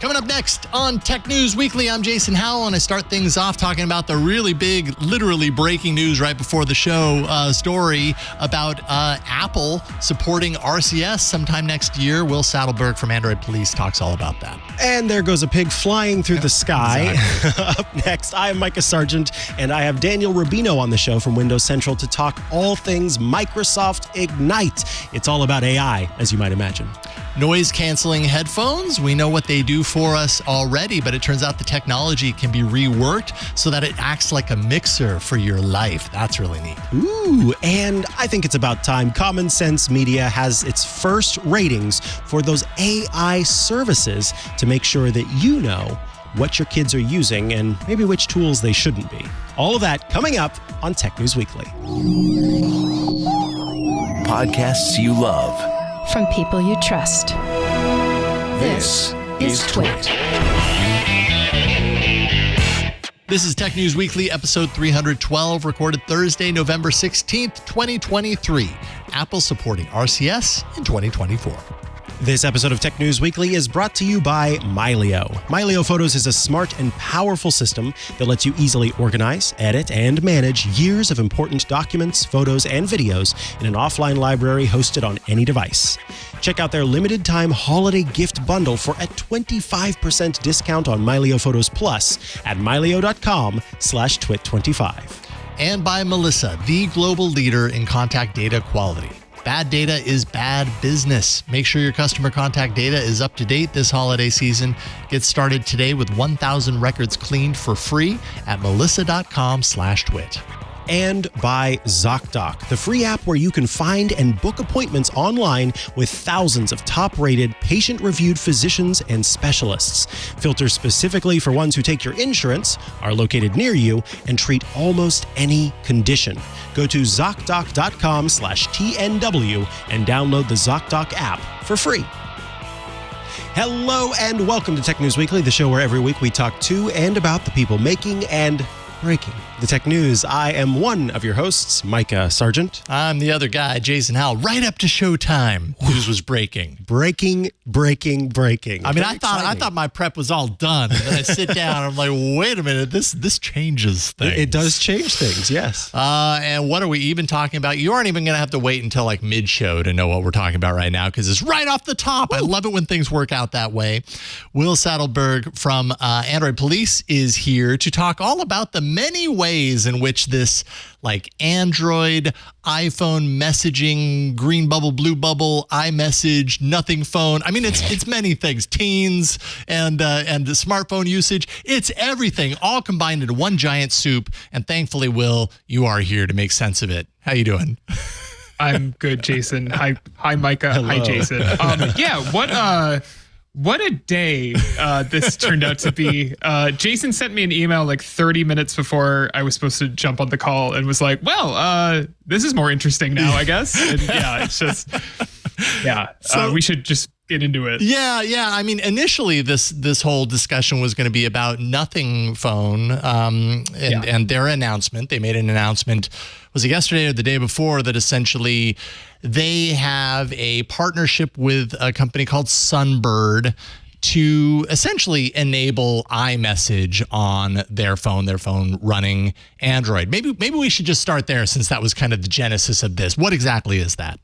Coming up next on Tech News Weekly, I'm Jason Howell, and I start things off talking about the really big, literally breaking news right before the show story about Apple supporting RCS sometime next year. Will Sattelberg from Android Police talks all about that. And there goes a pig flying through the sky. Exactly. Up next, I am Mikah Sargent, and I have Daniel Rubino on the show from Windows Central to talk all things Microsoft Ignite. It's all about AI, as you might imagine. Noise-canceling headphones, we know what they do for us already, but it turns out the technology can be reworked so that it acts like a mixer for your life. That's really neat. Ooh, and I think it's about time Common Sense Media has its first ratings for those AI services to make sure that you know what your kids are using and maybe which tools they shouldn't be. All of that coming up on Tech News Weekly. Podcasts you love. From people you trust. This is Twit. This is Tech News Weekly, episode 312, recorded Thursday, November 16th, 2023. Apple supporting RCS in 2024. This episode of Tech News Weekly is brought to you by Mylio. Mylio Photos is a smart and powerful system that lets you easily organize, edit, and manage years of important documents, photos, and videos in an offline library hosted on any device. Check out their limited time holiday gift bundle for a 25% discount on Mylio Photos Plus at mylio.com/twit25. And by Melissa, the global leader in contact data quality. Bad data is bad business. Make sure your customer contact data is up to date this holiday season. Get started today with 1,000 records cleaned for free at melissa.com/twit. And by ZocDoc, the free app where you can find and book appointments online with thousands of top-rated, patient-reviewed physicians and specialists. Filters specifically for ones who take your insurance, are located near you, and treat almost any condition. Go to ZocDoc.com/TNW and download the ZocDoc app for free. Hello and welcome to Tech News Weekly, the show where every week we talk to and about the people making and breaking the tech news. I am one of your hosts, Mikah Sargent. I'm the other guy, Jason Howell. Right up to showtime, news was breaking. Breaking. I mean, I thought my prep was all done. And then I sit down and I'm like, wait a minute, this changes things. It does change things, yes. And what are we even talking about? You aren't even going to have to wait until like mid-show to know what we're talking about right now because it's right off the top. Woo. I love it when things work out that way. Will Sattelberg from Android Police is here to talk all about the many ways in which this like Android, iPhone messaging, green bubble, blue bubble, iMessage, nothing phone. I mean, it's many things. Teens and the smartphone usage. It's everything all combined into one giant soup. And thankfully, Will, you are here to make sense of it. How you doing? I'm good, Jason. Hi, Mikah. Hello. Hi, Jason. What a day this turned out to be. Jason sent me an email like 30 minutes before I was supposed to jump on the call and was like, well, this is more interesting now, I guess. And yeah, it's just, so, we should just get into it. Yeah. I mean, initially this whole discussion was going to be about Nothing Phone and their announcement. They made an announcement, was it yesterday or the day before, that essentially they have a partnership with a company called Sunbird to essentially enable iMessage on their phone running Android. Maybe we should just start there since that was kind of the genesis of this. What exactly is that?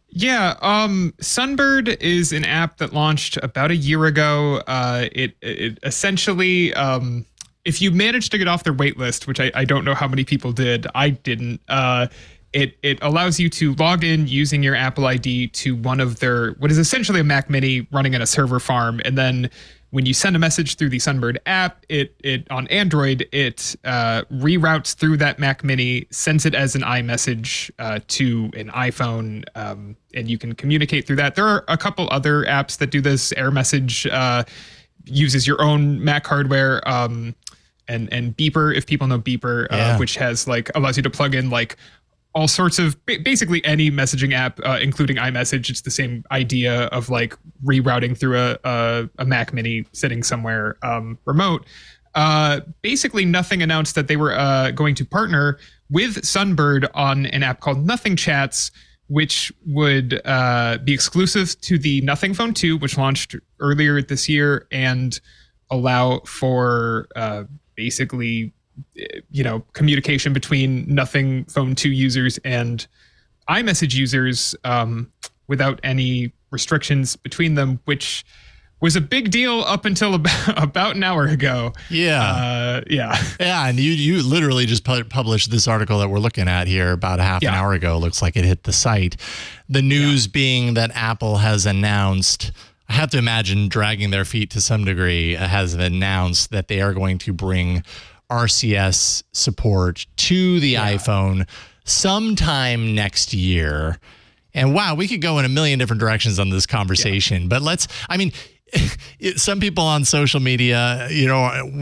Yeah, Sunbird is an app that launched about a year ago. It essentially, if you managed to get off their wait list, which I don't know how many people did, I didn't, it allows you to log in using your Apple ID to one of their, what is essentially a Mac Mini running in a server farm. And then when you send a message through the Sunbird app, it on Android, it reroutes through that Mac Mini, sends it as an iMessage to an iPhone, and you can communicate through that. There are a couple other apps that do this. AirMessage uses your own Mac hardware, and Beeper, if people know Beeper, which has allows you to plug in all sorts of basically any messaging app, including iMessage. It's the same idea of rerouting through a Mac Mini sitting somewhere remote. Basically, Nothing announced that they were going to partner with Sunbird on an app called Nothing Chats, which would be exclusive to the Nothing Phone 2, which launched earlier this year, and allow for basically, communication between Nothing Phone 2 users and iMessage users without any restrictions between them, which was a big deal up until about an hour ago. Yeah. Yeah. And you literally just published this article that we're looking at here about a half an hour ago. Looks like it hit the site. The news being that Apple has announced, I have to imagine dragging their feet to some degree, has announced that they are going to bring RCS support to the iPhone sometime next year. And wow, we could go in a million different directions on this conversation, but some people on social media,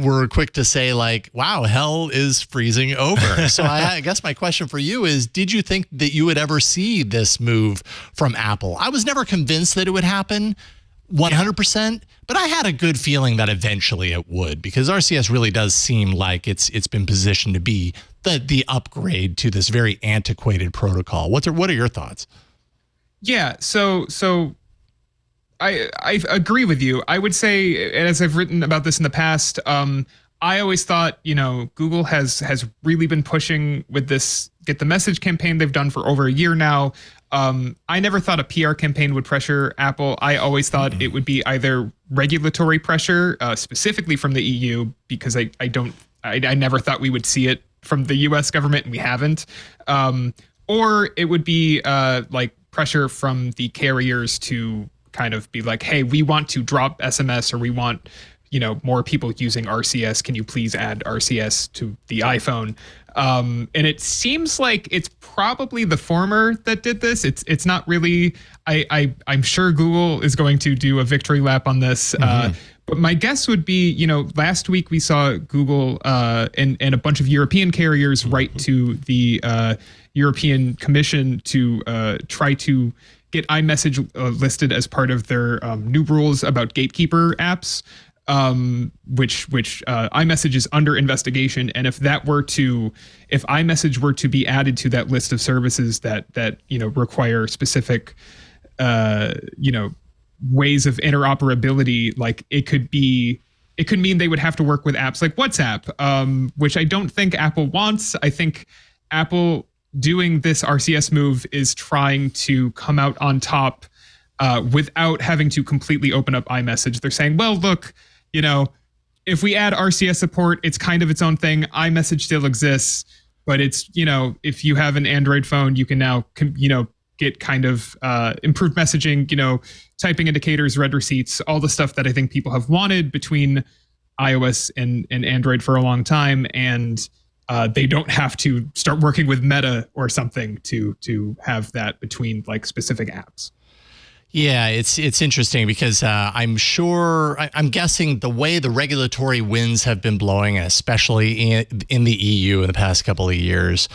were quick to say like, wow, hell is freezing over. So I guess my question for you is, did you think that you would ever see this move from Apple? I was never convinced that it would happen 100%, but I had a good feeling that eventually it would, because RCS really does seem like it's been positioned to be the upgrade to this very antiquated protocol. What are your thoughts? Yeah, so I agree with you. I would say, as I've written about this in the past, I always thought, Google has really been pushing with this Get the Message campaign they've done for over a year now. I never thought a PR campaign would pressure Apple. I always thought it would be either regulatory pressure, specifically from the EU, because I never thought we would see it from the US government, and we haven't. Or it would be like pressure from the carriers to kind of be like, hey, we want to drop SMS, or we want, more people using RCS. Can you please add RCS to the iPhone? And it seems like it's probably the former that did this. It's not really, I'm sure Google is going to do a victory lap on this. But my guess would be, last week we saw Google and a bunch of European carriers write to the European Commission to try to get iMessage listed as part of their new rules about gatekeeper apps, which iMessage is under investigation. And if iMessage were to be added to that list of services that require specific ways of interoperability, like it could mean they would have to work with apps like WhatsApp, which I don't think Apple wants. I think Apple doing this RCS move is trying to come out on top without having to completely open up iMessage. They're saying, well, look, if we add RCS support, it's kind of its own thing. iMessage still exists, but it's, if you have an Android phone, you can now, get kind of improved messaging, typing indicators, read receipts, all the stuff that I think people have wanted between iOS and Android for a long time. And they don't have to start working with Meta or something to have that between like specific apps. Yeah, it's interesting because I'm guessing the way the regulatory winds have been blowing, especially in the EU in the past couple of years,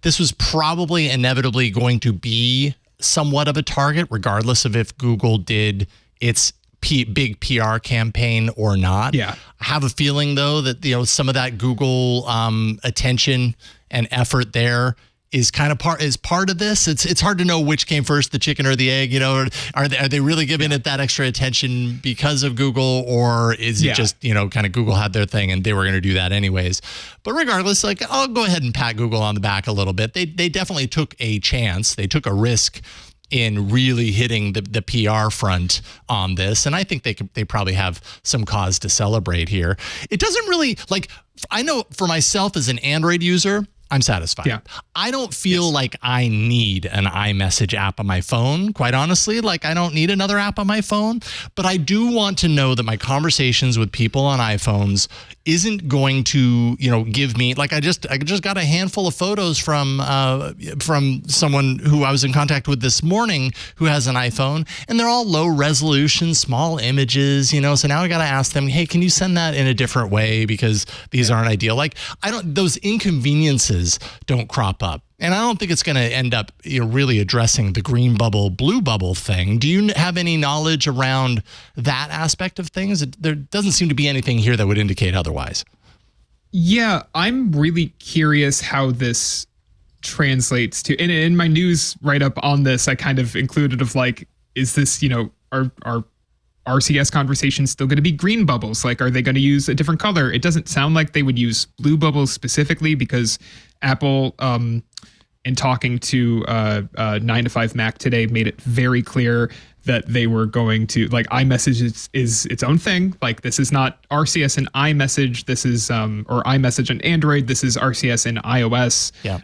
this was probably inevitably going to be somewhat of a target, regardless of if Google did its big PR campaign or not. Yeah. I have a feeling though that some of that Google attention and effort there is kind of part of this. It's hard to know which came first, the chicken or the egg. Are they really giving it that extra attention because of Google, or is it just kind of Google had their thing and they were going to do that anyways? But regardless, like I'll go ahead and pat Google on the back a little bit. They definitely took a chance. They took a risk in really hitting the PR front on this. And I think they probably have some cause to celebrate here. It doesn't really, I know for myself as an Android user, I'm satisfied. Yeah. I don't feel like I need an iMessage app on my phone, quite honestly. Like I don't need another app on my phone, but I do want to know that my conversations with people on iPhones isn't going to, give me, like I just got a handful of photos from someone who I was in contact with this morning who has an iPhone, and they're all low resolution, small images, so now I got to ask them, hey, can you send that in a different way because these aren't ideal? Like those inconveniences don't crop up. And I don't think it's going to end up really addressing the green bubble, blue bubble thing. Do you have any knowledge around that aspect of things? There doesn't seem to be anything here that would indicate otherwise. Yeah, I'm really curious how this translates to. In my news write-up on this, I kind of included of like, is this, are RCS conversations still going to be green bubbles? Like, are they going to use a different color? It doesn't sound like they would use blue bubbles specifically, because Apple, in talking to 9to5Mac today, made it very clear that they were going to, like, iMessage is its own thing. Like, this is not RCS and iMessage. This is, or iMessage on Android. This is RCS in iOS. Yeah.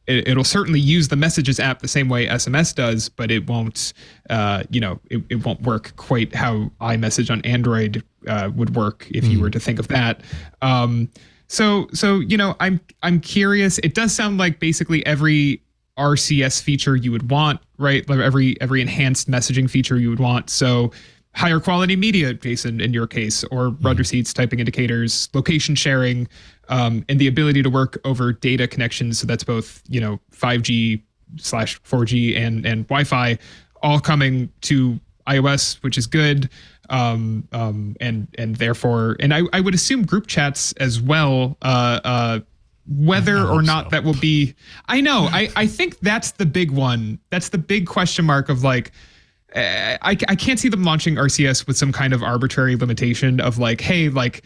It'll certainly use the Messages app the same way SMS does, but it won't, it won't work quite how iMessage on Android would work if you were to think of that. So I'm curious. It does sound like basically every RCS feature you would want, right? Like every enhanced messaging feature you would want. So higher quality media, Jason, in your case, or read receipts, typing indicators, location sharing, and the ability to work over data connections. So that's both, 5G/4G and Wi-Fi, all coming to iOS, which is good. And therefore, and I would assume group chats as well, whether or not that will be, I know, I think that's the big one. That's the big question mark of like, I can't see them launching RCS with some kind of arbitrary limitation of like, hey, like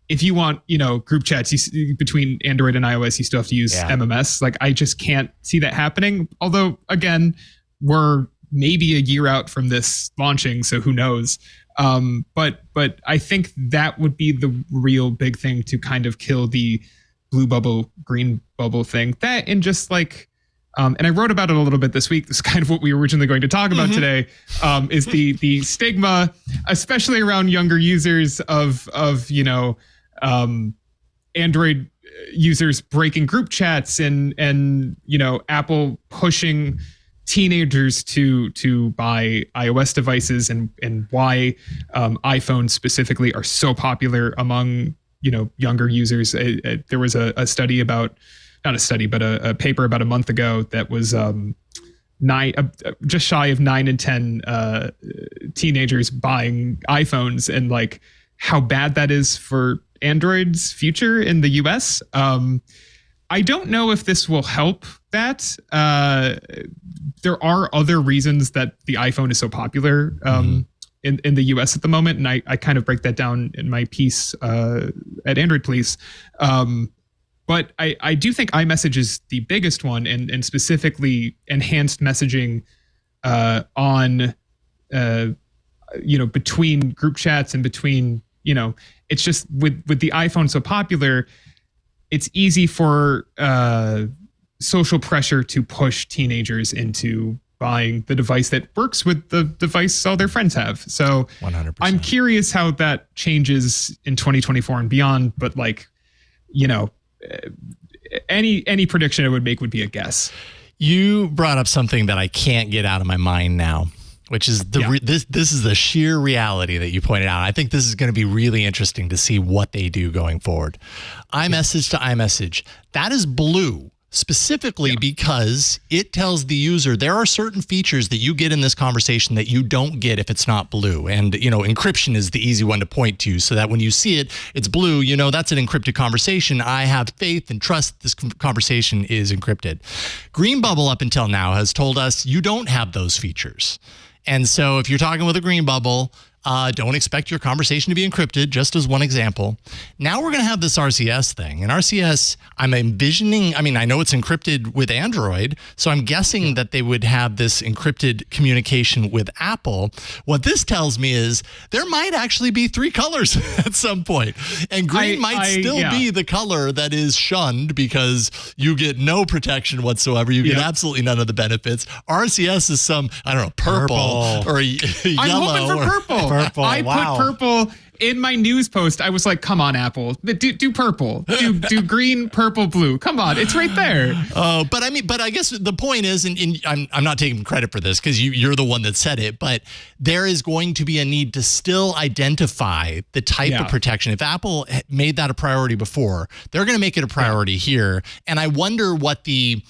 if you want, group chats between Android and iOS, you still have to use MMS. Like, I just can't see that happening. Although, again, we're maybe a year out from this launching, so who knows? But I think that would be the real big thing to kind of kill the blue bubble, green bubble thing. That, and just like, and I wrote about it a little bit this week. This is kind of what we were originally going to talk about today, is the stigma, especially around younger users of Android users breaking group chats and Apple pushing teenagers to buy iOS devices, and why iPhones specifically are so popular among younger users. There was a study about, not a study, but a paper about a month ago that was just shy of 9 in 10 teenagers buying iPhones, and like how bad that is for Android's future in the US. I don't know if this will help that. There are other reasons that the iPhone is so popular in the US at the moment, and I kind of break that down in my piece at Android Police. But I do think iMessage is the biggest one, and specifically enhanced messaging on between group chats and between, it's just with the iPhone so popular, it's easy for social pressure to push teenagers into buying the device that works with the device all their friends have. So 100%. I'm curious how that changes in 2024 and beyond. But like, any prediction I would make would be a guess. You brought up something that I can't get out of my mind now, which is this is the sheer reality that you pointed out. I think this is going to be really interesting to see what they do going forward. iMessage to iMessage, that is blue, specifically because it tells the user there are certain features that you get in this conversation that you don't get if it's not blue. And, encryption is the easy one to point to, so that when you see it, it's blue, that's an encrypted conversation. I have faith and trust this conversation is encrypted. Green Bubble up until now has told us you don't have those features. And so if you're talking with a green bubble, don't expect your conversation to be encrypted, just as one example. Now we're going to have this RCS thing. And RCS, I'm envisioning, I know it's encrypted with Android, so I'm guessing that they would have this encrypted communication with Apple. What this tells me is there might actually be 3 colors at some point. And green might still be the color that is shunned because you get no protection whatsoever. You get absolutely none of the benefits. RCS is some, purple. Or yellow. I'm hoping for purple. I put purple in my news post. I was like, come on, Apple, do purple, do green, purple, blue. Come on, it's right there. But I guess the point is, and I'm not taking credit for this because you're the one that said it, but there is going to be a need to still identify the type of protection. If Apple made that a priority before, they're going to make it a priority here. And I wonder what the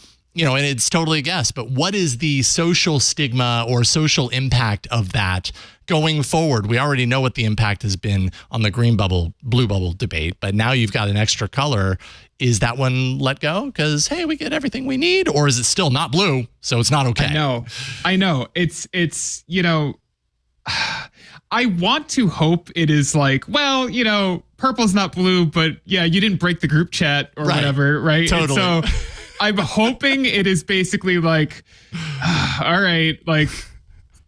and it's totally a guess, but what is the social stigma or social impact of that going forward? We already know what the impact has been on the green bubble, blue bubble debate, but now you've got an extra color. Is that one let go? Because, hey, we get everything we need, or is it still not blue, so it's not okay? I know. It's I want to hope it is like, well, purple's not blue, but yeah, you didn't break the group chat or whatever, right? Totally. And so I'm hoping it is basically like, all right, like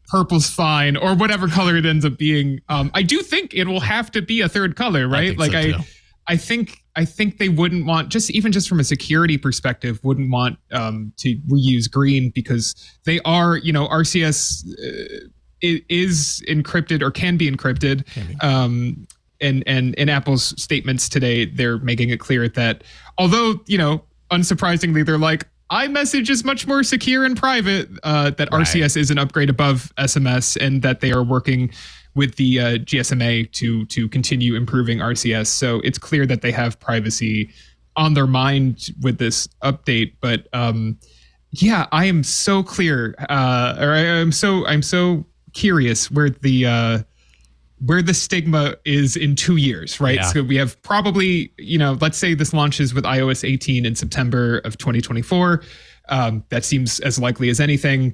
purple's fine, or whatever color it ends up being. I do think it will have to be a third color, right? I think they wouldn't want, just from a security perspective, wouldn't want to reuse green, because they are, RCS is encrypted or can be encrypted. And in Apple's statements today, they're making it clear that although, unsurprisingly, they're like, iMessage is much more secure and private, that RCS is an upgrade above SMS, and that they are working with the GSMA to continue improving RCS. So it's clear that they have privacy on their mind with this update. But yeah, I am so clear, I'm so curious where the stigma is in 2 years, right? Yeah. So we have probably, let's say this launches with iOS 18 in September of 2024. That seems as likely as anything.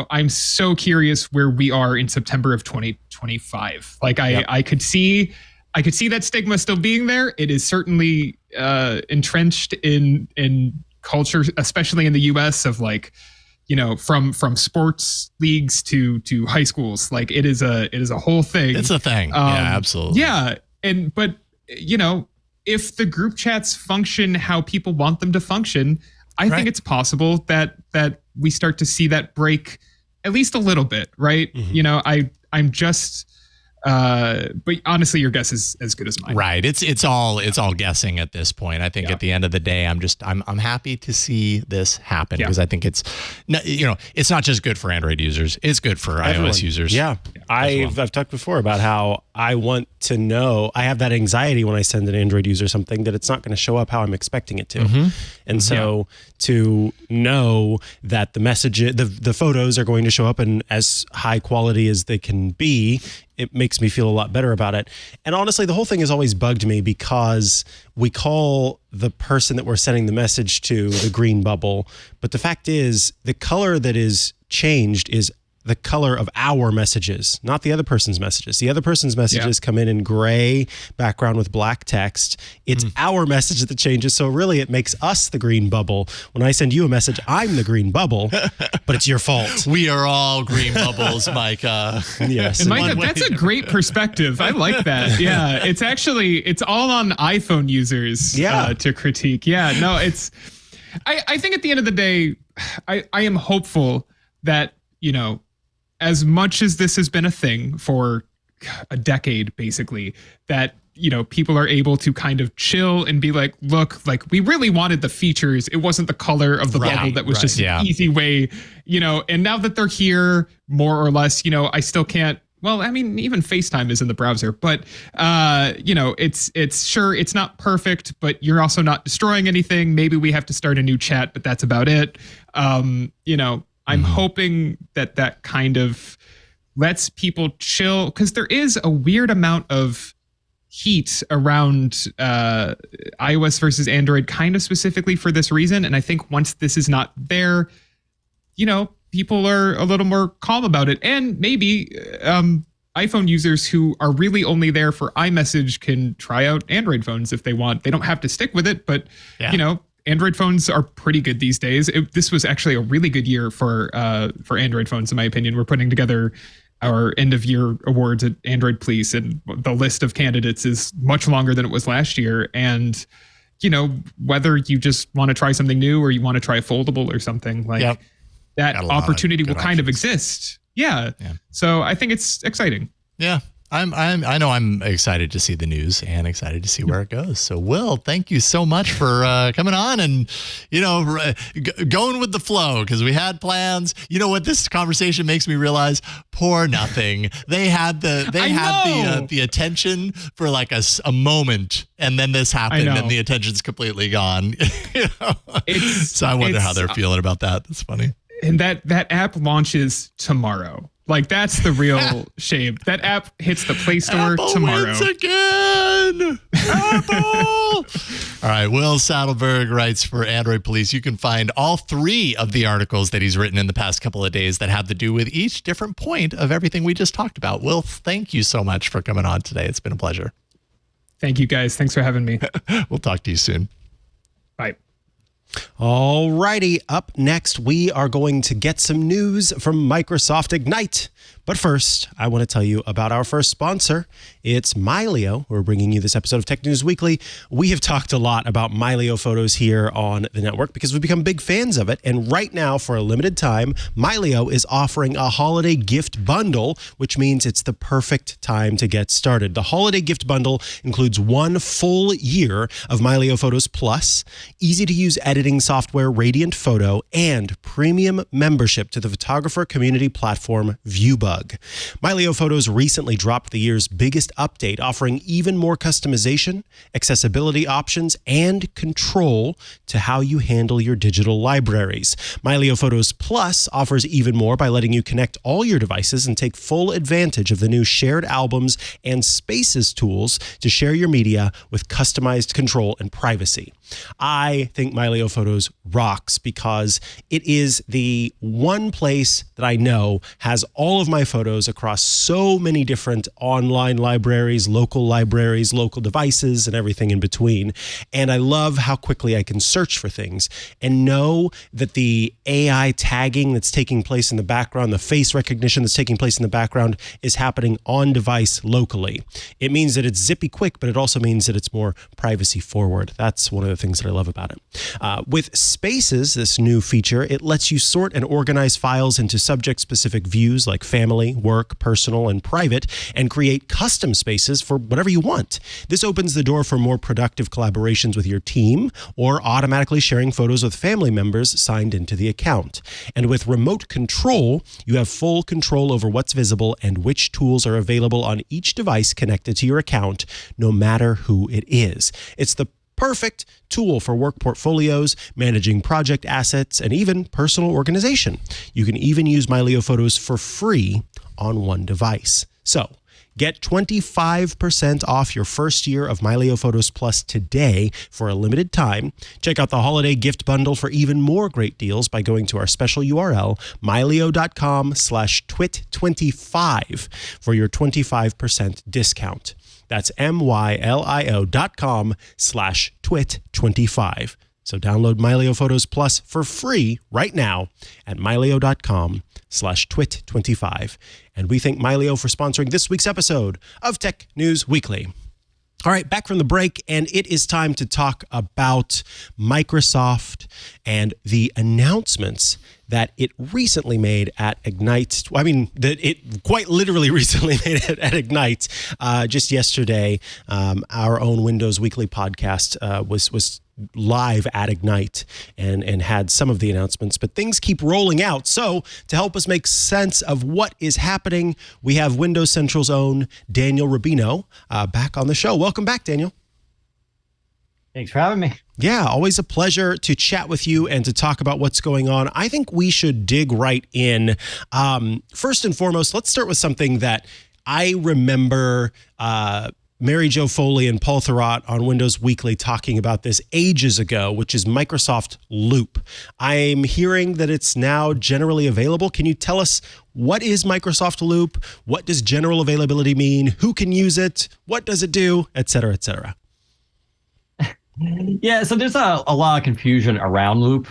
I'm so curious where we are in September of 2025. Like I could see that stigma still being there. It is certainly entrenched in culture, especially in the US, of like, from sports leagues to high schools. Like it is a whole thing. It's a thing. Yeah, absolutely. Yeah. But if the group chats function how people want them to function, I think it's possible that we start to see that break at least a little bit, right? Mm-hmm. I'm just but honestly, your guess is as good as mine. Right. It's all guessing at this point. I think at the end of the day, I'm happy to see this happen, because I think it's not just good for Android users. It's good for iOS users. Yeah. I've talked before about how I want to know, I have that anxiety when I send an Android user something that it's not going to show up how I'm expecting it to. Mm-hmm. And so to know that the message, the photos are going to show up in as high quality as they can be, it makes me feel a lot better about it. And honestly, the whole thing has always bugged me, because we call the person that we're sending the message to the green bubble. But the fact is, the color that is changed is the color of our messages, not the other person's messages. The other person's messages come in gray background with black text. It's our message that changes. So really it makes us the green bubble. When I send you a message, I'm the green bubble, but it's your fault. We are all green bubbles, Mikah. Yes. And Mikah, that's a great perspective. I like that. Yeah. It's all on iPhone users to critique. Yeah, no, I think at the end of the day, I am hopeful that, as much as this has been a thing for a decade, basically, that, people are able to kind of chill and be like, look, like we really wanted the features. It wasn't the color of the bubble that was just an easy way, and now that they're here, more or less, I still can't. Well, I mean, even FaceTime is in the browser, but, it's sure it's not perfect, but you're also not destroying anything. Maybe we have to start a new chat, but that's about it. I'm hoping that kind of lets people chill, because there is a weird amount of heat around iOS versus Android, kind of specifically for this reason. And I think once this is not there, people are a little more calm about it. And maybe iPhone users who are really only there for iMessage can try out Android phones if they want. They don't have to stick with it, but Android phones are pretty good these days. This was actually a really good year for Android phones, in my opinion. We're putting together our end of year awards at Android Police, and the list of candidates is much longer than it was last year. And, whether you just want to try something new or you want to try a foldable or something, like that opportunity will kind of exist. Yeah. So I think it's exciting. Yeah. I know I'm excited to see the news and excited to see where it goes. So, Will, thank you so much for coming on and, going with the flow, because we had plans. You know what this conversation makes me realize? Poor Nothing. They had the attention for like a moment, and then this happened, and the attention's completely gone. So I wonder how they're feeling about that. That's funny. And that app launches tomorrow. Like, that's the real shame. That app hits the Play Store Apple tomorrow. Wins again. Apple. All right. Will Sattelberg writes for Android Police. You can find all 3 of the articles that he's written in the past couple of days that have to do with each different point of everything we just talked about. Will, thank you so much for coming on today. It's been a pleasure. Thank you, guys. Thanks for having me. We'll talk to you soon. Bye. All righty, up next, we are going to get some news from Microsoft Ignite. But first, I want to tell you about our first sponsor. It's Mylio. We're bringing you this episode of Tech News Weekly. We have talked a lot about Mylio photos here on the network because we've become big fans of it. And right now, for a limited time, Mylio is offering a holiday gift bundle, which means it's the perfect time to get started. The holiday gift bundle includes 1 full year of Mylio Photos Plus, easy-to-use editing software Radiant Photo, and premium membership to the photographer community platform Viewbug. Mylio Photos recently dropped the year's biggest update, offering even more customization, accessibility options, and control to how you handle your digital libraries. Mylio Photos Plus offers even more by letting you connect all your devices and take full advantage of the new shared albums and spaces tools to share your media with customized control and privacy. I think Mylio Photos rocks because it is the one place that I know has all of my photos across so many different online libraries, local devices, and everything in between. And I love how quickly I can search for things and know that the AI tagging that's taking place in the background, the face recognition that's taking place in the background is happening on device locally. It means that it's zippy quick, but it also means that it's more privacy forward. That's one of the things that I love about it. With Spaces, this new feature, it lets you sort and organize files into subject-specific views like family, work, personal, and private, and create custom spaces for whatever you want. This opens the door for more productive collaborations with your team or automatically sharing photos with family members signed into the account. And with remote control, you have full control over what's visible and which tools are available on each device connected to your account, no matter who it is. It's the perfect tool for work portfolios, managing project assets, and even personal organization. You can even use Mylio Photos for free on one device. So, get 25% off your first year of Mylio Photos Plus today for a limited time. Check out the holiday gift bundle for even more great deals by going to our special URL, mylio.com/twit25 for your 25% discount. That's mylio.com/twit25. So download Mylio Photos Plus for free right now at mylio.com/twit25. And we thank Mylio for sponsoring this week's episode of Tech News Weekly. All right, back from the break, and it is time to talk about Microsoft and the announcements that it recently made at Ignite. I mean, that it quite literally recently made it at Ignite. Just yesterday, our own Windows Weekly podcast was live at Ignite and had some of the announcements, but things keep rolling out. So to help us make sense of what is happening, we have Windows Central's own Daniel Rubino back on the show. Welcome back, Daniel. Thanks for having me. Yeah, always a pleasure to chat with you and to talk about what's going on. I think we should dig right in. First and foremost, let's start with something that I remember Mary Jo Foley and Paul Thurrott on Windows Weekly talking about this ages ago, which is Microsoft Loop. I'm hearing that it's now generally available. Can you tell us what is Microsoft Loop? What does general availability mean? Who can use it? What does it do? Et cetera, et cetera. Yeah, so there's a lot of confusion around Loop.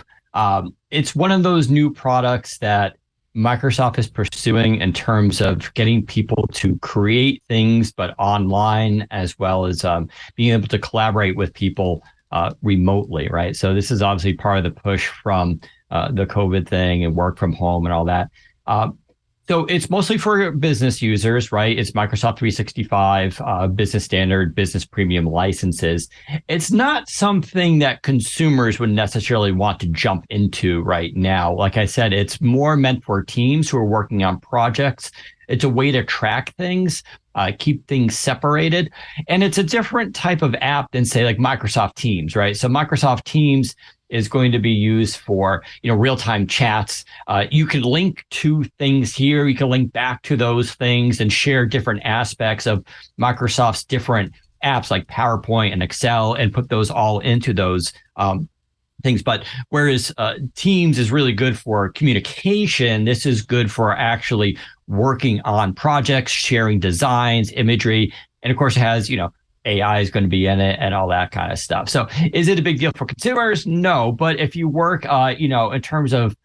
It's one of those new products that Microsoft is pursuing in terms of getting people to create things, but online, as well as being able to collaborate with people remotely, right? So this is obviously part of the push from the COVID thing and work from home and all that. So it's mostly for business users, right? It's Microsoft 365, business standard, business premium licenses. It's not something that consumers would necessarily want to jump into right now. Like I said, it's more meant for teams who are working on projects. It's a way to track things, keep things separated. And it's a different type of app than, say, like Microsoft Teams, right? So Microsoft Teams is going to be used for, real-time chats. You can link to things here. You can link back to those things and share different aspects of Microsoft's different apps like PowerPoint and Excel and put those all into those things. But whereas Teams is really good for communication, this is good for actually working on projects, sharing designs, imagery. And of course, it has, AI is going to be in it and all that kind of stuff. So is it a big deal for consumers? No. But if you work, in terms of,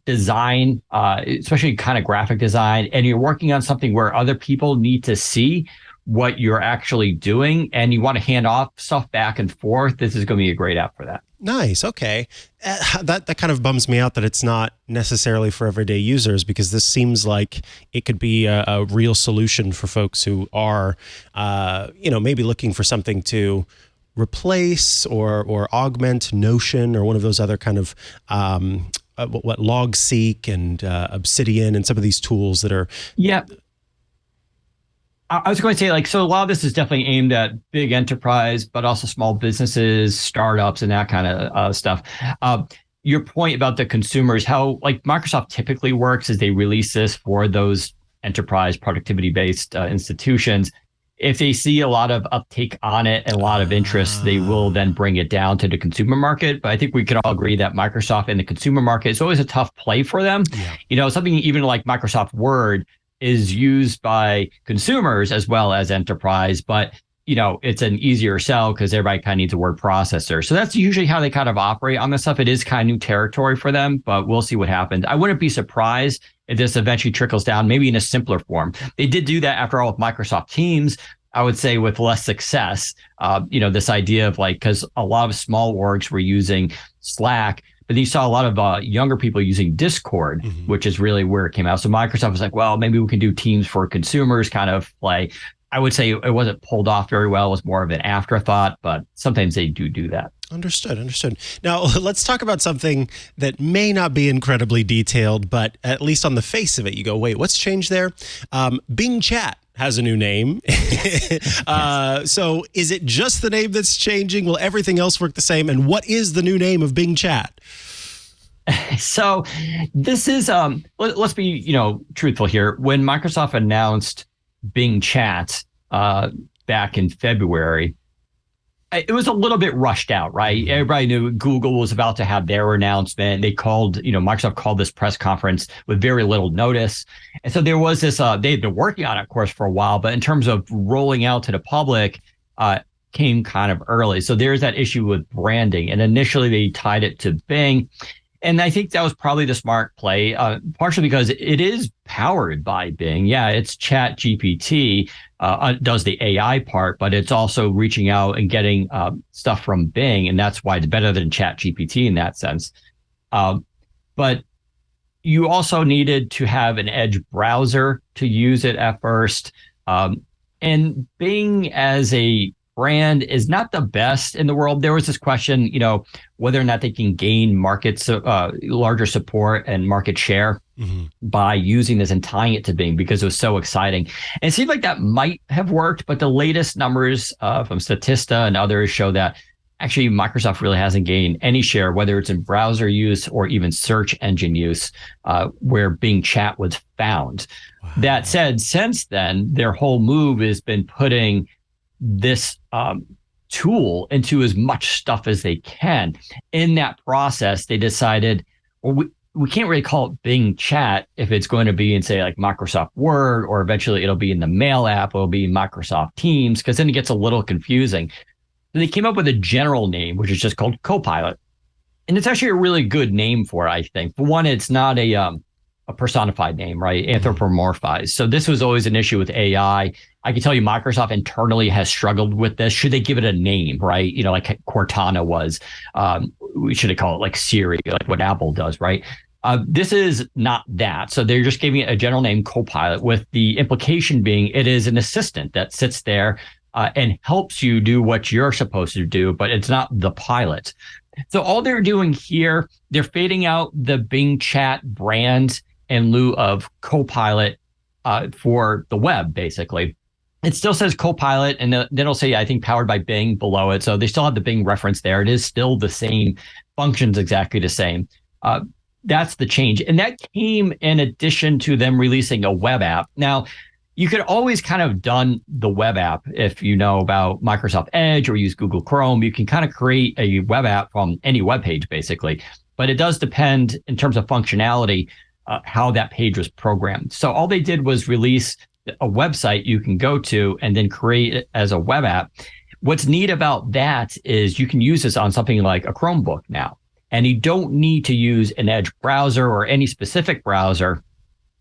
design, especially kind of graphic design, and you're working on something where other people need to see what you're actually doing and you want to hand off stuff back and forth, this is going to be a great app for that. Nice. Okay. That kind of bums me out that it's not necessarily for everyday users, because this seems like it could be a real solution for folks who are, maybe looking for something to replace or augment Notion or one of those other kind of LogSeq and Obsidian and some of these tools that are. Yeah. I was going to say, so a lot of this is definitely aimed at big enterprise, but also small businesses, startups, and that kind of stuff. Your point about the consumers, how Microsoft typically works is they release this for those enterprise productivity-based institutions. If they see a lot of uptake on it and a lot of interest, they will then bring it down to the consumer market. But I think we could all agree that Microsoft in the consumer market is always a tough play for them. Yeah. Something even like Microsoft Word is used by consumers as well as enterprise, but it's an easier sell because everybody kind of needs a word processor. So that's usually how they kind of operate on this stuff. It is kind of new territory for them, but we'll see what happens. I wouldn't be surprised if this eventually trickles down, maybe in a simpler form. They did do that after all with Microsoft Teams, I would say with less success. This idea of because a lot of small orgs were using Slack, but you saw a lot of younger people using Discord, which is really where it came out. So Microsoft was like, well, maybe we can do Teams for consumers kind of play. I would say it wasn't pulled off very well. It was more of an afterthought, but sometimes they do that. Understood. Now, let's talk about something that may not be incredibly detailed, but at least on the face of it, you go, wait, what's changed there? Bing Chat has a new name. So is it just the name that's changing? Will everything else work the same? And what is the new name of Bing Chat? So this is, let's be, truthful here. When Microsoft announced Bing Chat back in February, it was a little bit rushed out, right? Everybody knew Google was about to have their announcement. They called, Microsoft called this press conference with very little notice. And so there was this, they had been working on it, of course, for a while, but in terms of rolling out to the public, came kind of early. So there's that issue with branding. And initially they tied it to Bing. And I think that was probably the smart play, partially because it is powered by Bing. Yeah, it's ChatGPT, does the AI part, but it's also reaching out and getting stuff from Bing. And that's why it's better than ChatGPT in that sense. But you also needed to have an Edge browser to use it at first. And Bing as a brand is not the best in the world. There was this question, whether or not they can gain larger support and market share by using this and tying it to Bing, because it was so exciting. And it seemed like that might have worked, but the latest numbers from Statista and others show that actually Microsoft really hasn't gained any share, whether it's in browser use or even search engine use, where Bing Chat was found. Wow. That said, since then, their whole move has been putting this tool into as much stuff as they can. In that process, they decided, well, we can't really call it Bing Chat if it's going to be in, say, like Microsoft Word, or eventually it'll be in the Mail app, it'll be Microsoft Teams, because then it gets a little confusing. So they came up with a general name, which is just called Copilot. And it's actually a really good name for it, I think. For one, it's not a personified name, right? Anthropomorphized. So this was always an issue with AI. I can tell you Microsoft internally has struggled with this. Should they give it a name, right? Like Cortana was. We should have called it like Siri, like what Apple does, right? This is not that. So they're just giving it a general name, Copilot, with the implication being it is an assistant that sits there and helps you do what you're supposed to do, but it's not the pilot. So all they're doing here, they're fading out the Bing Chat brand in lieu of Copilot for the web, basically. It still says Copilot, and then it'll say, I think, powered by Bing below it. So they still have the Bing reference there. It is still the same, functions exactly the same. That's the change. And that came in addition to them releasing a web app. Now, you could always kind of done the web app if you know about Microsoft Edge or use Google Chrome. You can kind of create a web app from any web page, basically. But it does depend in terms of functionality, how that page was programmed. So all they did was release a website you can go to and then create it as a web app. What's neat about that is you can use this on something like a Chromebook now. And you don't need to use an Edge browser or any specific browser,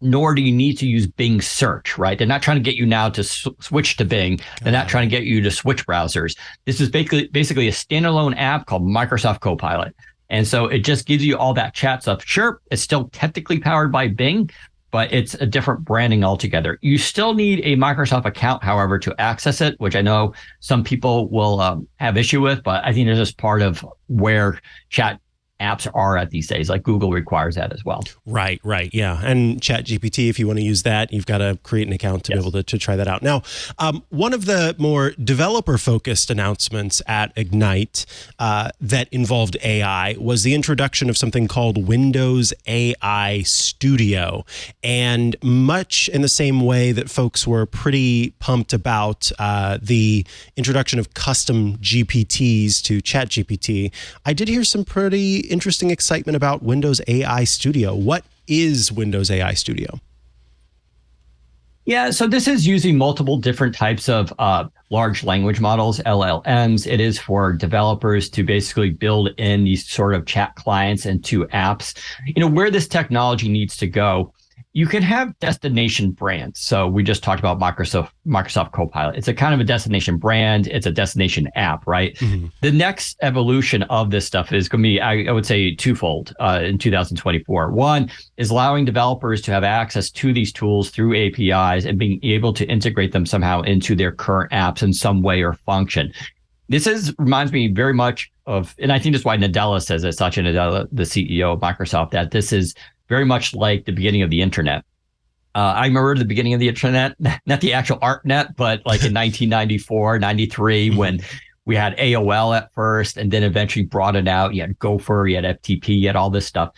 nor do you need to use Bing search, right? They're not trying to get you now to switch to Bing. They're not trying to get you to switch browsers. This is basically a standalone app called Microsoft Copilot. And so it just gives you all that chat stuff. Sure, it's still technically powered by Bing, but it's a different branding altogether. You still need a Microsoft account, however, to access it, which I know some people will have issue with, but I think it's just part of where chat apps are at these days. Like Google requires that as well. Right. Yeah. And ChatGPT, if you want to use that, you've got to create an account to be able to try that out. Now, one of the more developer-focused announcements at Ignite that involved AI was the introduction of something called Windows AI Studio. And much in the same way that folks were pretty pumped about the introduction of custom GPTs to ChatGPT, I did hear some pretty interesting excitement about Windows AI Studio. What is Windows AI Studio? Yeah, so this is using multiple different types of large language models, LLMs. It is for developers to basically build in these sort of chat clients into apps. Where this technology needs to go, you can have destination brands. So we just talked about Microsoft Copilot. It's a kind of a destination brand. It's a destination app, right? Mm-hmm. The next evolution of this stuff is going to be, I would say, twofold in 2024. One is allowing developers to have access to these tools through APIs and being able to integrate them somehow into their current apps in some way or function. This reminds me very much of, and I think that's why Nadella says it, Satya Nadella, the CEO of Microsoft, that this is very much like the beginning of the internet. I remember the beginning of the internet, not the actual ArtNet, but like in 1994, 93, when we had AOL at first and then eventually brought it out. You had Gopher, you had FTP, you had all this stuff.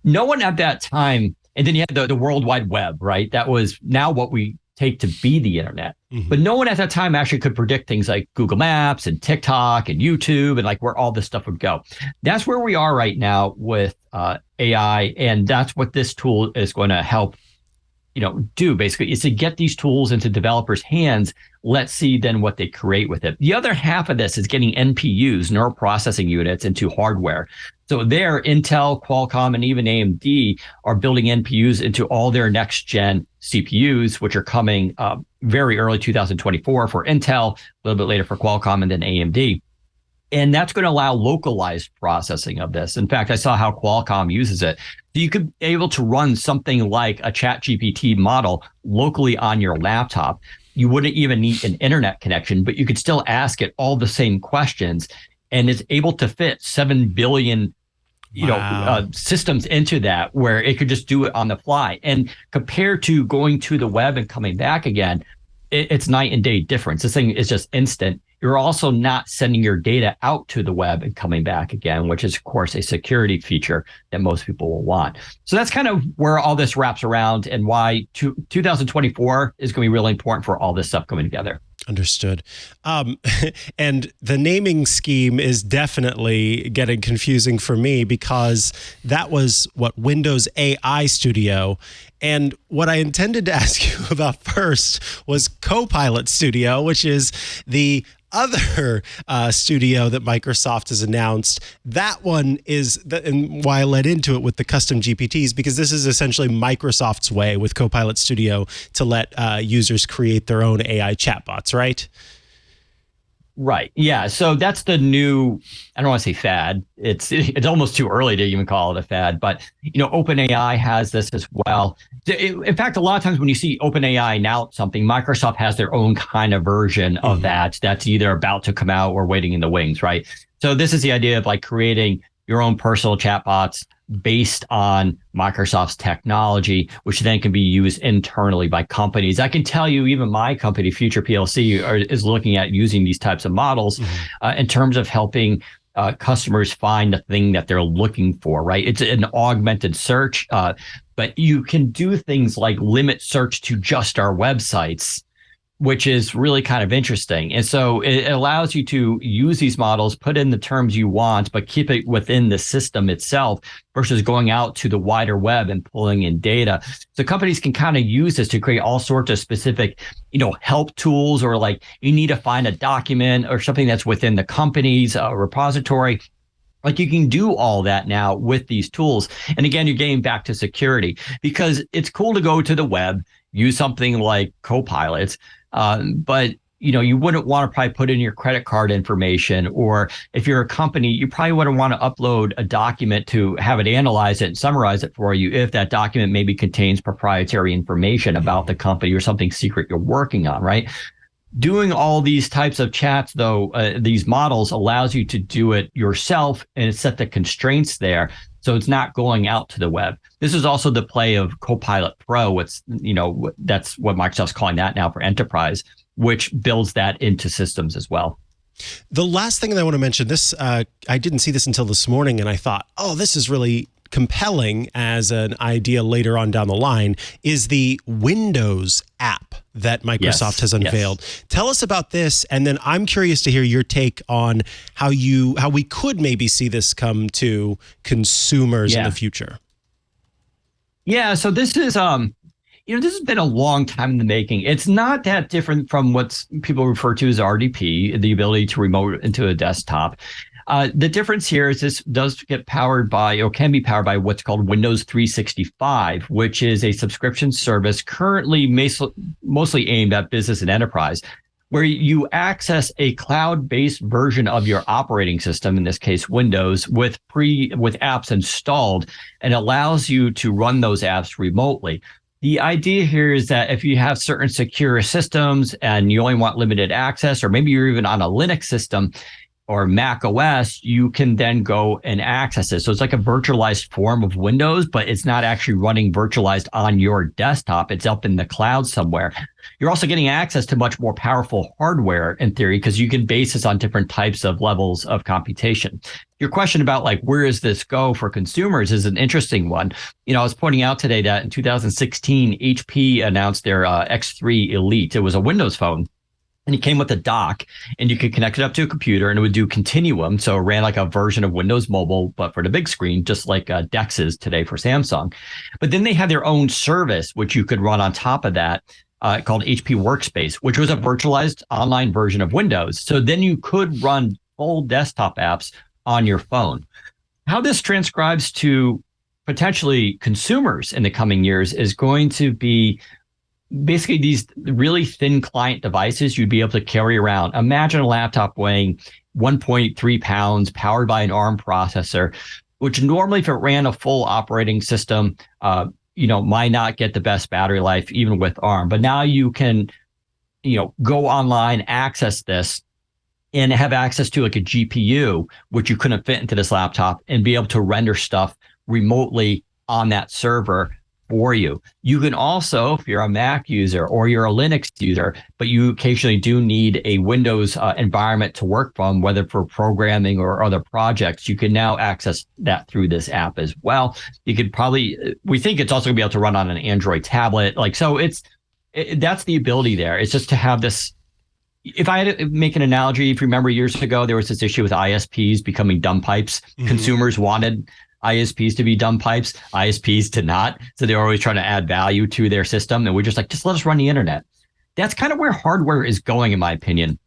No one at that time, and then you had the World Wide Web, right? That was now what we take to be the internet. Mm-hmm. But no one at that time actually could predict things like Google Maps and TikTok and YouTube and like where all this stuff would go. That's where we are right now with AI. And that's what this tool is going to help, do basically, is to get these tools into developers' hands. Let's see then what they create with it. The other half of this is getting NPUs, neural processing units, into hardware. So there, Intel, Qualcomm, and even AMD are building NPUs into all their next-gen CPUs, which are coming very early 2024 for Intel, a little bit later for Qualcomm, and then AMD. And that's going to allow localized processing of this. In fact, I saw how Qualcomm uses it. You could be able to run something like a ChatGPT model locally on your laptop. You wouldn't even need an internet connection, but you could still ask it all the same questions. And it's able to fit 7 billion systems into that, where it could just do it on the fly. And compared to going to the web and coming back again, it's night and day difference. This thing is just instant. You're also not sending your data out to the web and coming back again, which is, of course, a security feature that most people will want. So that's kind of where all this wraps around and why 2024 is going to be really important for all this stuff coming together. Understood. And the naming scheme is definitely getting confusing for me, because that was Windows AI Studio. And what I intended to ask you about first was Copilot Studio, which is the other studio that Microsoft has announced. That one is, and why I led into it with the custom GPTs, because this is essentially Microsoft's way with Copilot Studio to let users create their own AI chatbots, right? Right. Yeah. So that's the new, I don't want to say fad. It's almost too early to even call it a fad, but OpenAI has this as well. In fact, a lot of times when you see OpenAI now something, Microsoft has their own kind of version of that's either about to come out or waiting in the wings, right? So this is the idea of like creating your own personal chatbots based on Microsoft's technology, which then can be used internally by companies. I can tell you, even my company, Future PLC, is looking at using these types of models in terms of helping customers find the thing that they're looking for, right? It's an augmented search, but you can do things like limit search to just our websites, which is really kind of interesting. And so it allows you to use these models, put in the terms you want, but keep it within the system itself versus going out to the wider web and pulling in data. So companies can kind of use this to create all sorts of specific, help tools, or like you need to find a document or something that's within the company's repository. Like you can do all that now with these tools. And again, you're getting back to security, because it's cool to go to the web, use something like Copilot, but you wouldn't want to probably put in your credit card information, or if you're a company, you probably wouldn't want to upload a document to have it analyze it and summarize it for you if that document maybe contains proprietary information about the company or something secret you're working on, right? Doing all these types of chats, though, these models allows you to do it yourself and set the constraints there. So it's not going out to the web. This is also the play of Copilot Pro. It's, that's what Microsoft's calling that now for enterprise, which builds that into systems as well. The last thing that I want to mention, this I didn't see this until this morning, and I thought, this is really compelling as an idea later on down the line, is the Windows app that Microsoft has unveiled. Yes. Tell us about this, and then I'm curious to hear your take on how we could maybe see this come to consumers in the future. Yeah, so this is this has been a long time in the making. It's not that different from what people refer to as RDP, the ability to remote into a desktop. The difference here is this does get powered by, or can be powered by, what's called Windows 365, which is a subscription service currently mostly aimed at business and enterprise, where you access a cloud-based version of your operating system, in this case Windows, with apps installed, and allows you to run those apps remotely. The idea here is that if you have certain secure systems and you only want limited access, or maybe you're even on a Linux system or Mac OS, you can then go and access it. So it's like a virtualized form of Windows, but it's not actually running virtualized on your desktop. It's up in the cloud somewhere. You're also getting access to much more powerful hardware in theory, because you can base this on different types of levels of computation. Your question about like, where does this go for consumers is an interesting one. I was pointing out today that in 2016, HP announced their X3 Elite. It was a Windows phone. And it came with a dock, and you could connect it up to a computer, and it would do Continuum. So it ran like a version of Windows Mobile, but for the big screen, just like Dex is today for Samsung. But then they had their own service, which you could run on top of that, called HP Workspace, which was a virtualized online version of Windows. So then you could run full desktop apps on your phone. How this transcribes to potentially consumers in the coming years is going to be basically these really thin client devices you'd be able to carry around. Imagine a laptop weighing 1.3 pounds, powered by an ARM processor, which normally, if it ran a full operating system, might not get the best battery life, even with ARM. But now you can, go online, access this, and have access to like a GPU, which you couldn't fit into this laptop, and be able to render stuff remotely on that server for you. You can also, if you're a Mac user or you're a Linux user, but you occasionally do need a Windows environment to work from, whether for programming or other projects, you can now access that through this app as well. You could we think it's also gonna be able to run on an Android tablet. That's the ability there. It's just to have this. If I had to make an analogy, if you remember years ago, there was this issue with ISPs becoming dumb pipes. Mm-hmm. Consumers wanted ISPs to be dumb pipes. ISPs did not. So they're always trying to add value to their system. And we're just like, just let us run the internet. That's kind of where hardware is going, in my opinion,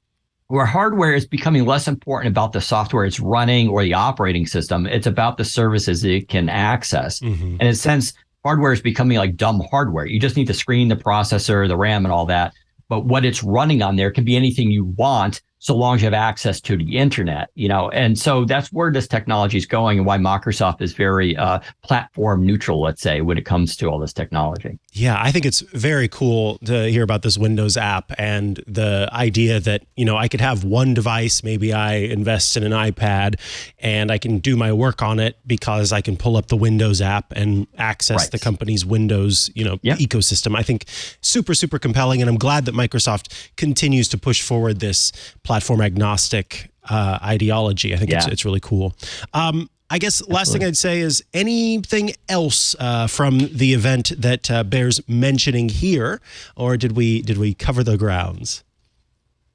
where hardware is becoming less important about the software it's running or the operating system. It's about the services it can access. Mm-hmm. And in a sense, hardware is becoming like dumb hardware. You just need the screen, the processor, the RAM, and all that. But what it's running on there can be anything you want, so long as you have access to the internet, and so that's where this technology is going and why Microsoft is very platform neutral, let's say, when it comes to all this technology. Yeah, I think it's very cool to hear about this Windows app and the idea that, I could have one device, maybe I invest in an iPad and I can do my work on it because I can pull up the Windows app and access the company's Windows, ecosystem. I think super, super compelling. And I'm glad that Microsoft continues to push forward this platform agnostic ideology. I think it's really cool. I guess last thing I'd say is anything else from the event that bears mentioning here, or did we cover the grounds?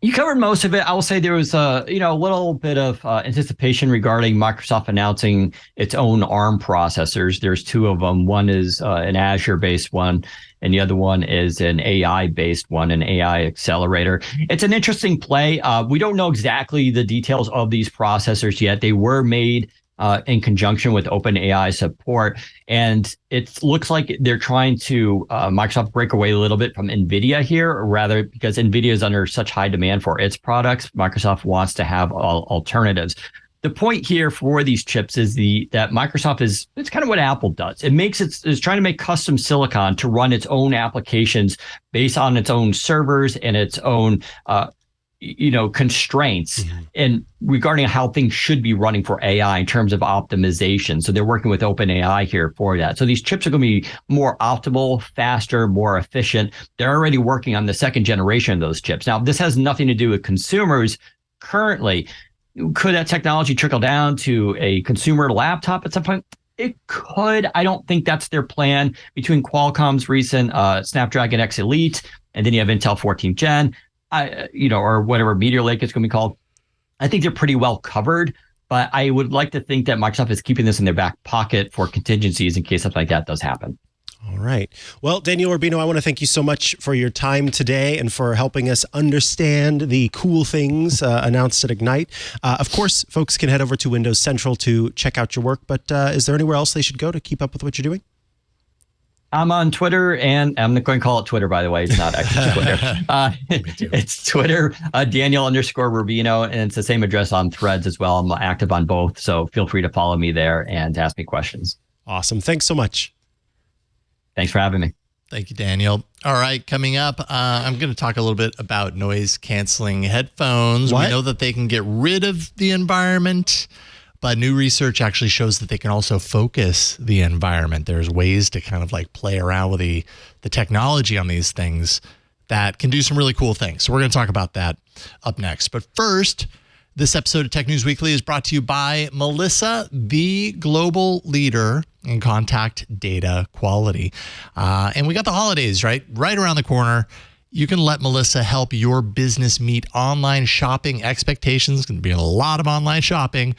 You covered most of it. I will say there was a little bit of anticipation regarding Microsoft announcing its own ARM processors. There's two of them. One is an Azure-based one, and the other one is an AI-based one, an AI accelerator. It's an interesting play. We don't know exactly the details of these processors yet. They were made in conjunction with OpenAI support. And it looks like they're trying to Microsoft break away a little bit from NVIDIA here, or rather because NVIDIA is under such high demand for its products, Microsoft wants to have alternatives. The point here for these chips is that Microsoft it's kind of what Apple does. It's trying to make custom silicon to run its own applications based on its own servers and its own constraints and regarding how things should be running for AI in terms of optimization. So they're working with OpenAI here for that. So these chips are going to be more optimal, faster, more efficient. They're already working on the second generation of those chips. Now, this has nothing to do with consumers currently. Could that technology trickle down to a consumer laptop at some point? It could. I don't think that's their plan. Between Qualcomm's recent Snapdragon X Elite, and then you have Intel 14th Gen, or whatever Meteor Lake is going to be called. I think they're pretty well covered, but I would like to think that Microsoft is keeping this in their back pocket for contingencies in case something like that does happen. All right. Well, Daniel Rubino, I want to thank you so much for your time today and for helping us understand the cool things announced at Ignite. Of course, folks can head over to Windows Central to check out your work, but is there anywhere else they should go to keep up with what you're doing? I'm on Twitter, and I'm not going to call it Twitter, by the way. It's not actually Twitter. It's Twitter, Daniel_Rubino, and it's the same address on Threads as well. I'm active on both, so feel free to follow me there and ask me questions. Awesome. Thanks so much. Thanks for having me. Thank you, Daniel. All right, coming up, I'm going to talk a little bit about noise-canceling headphones. What? We know that they can get rid of the environment, but new research actually shows that they can also focus the environment. There's ways to kind of like play around with the technology on these things that can do some really cool things. So we're going to talk about that up next. But first, this episode of Tech News Weekly is brought to you by Melissa, the global leader in contact data quality. And we got the holidays right around the corner. You can let Melissa help your business meet online shopping expectations. It's going to be a lot of online shopping.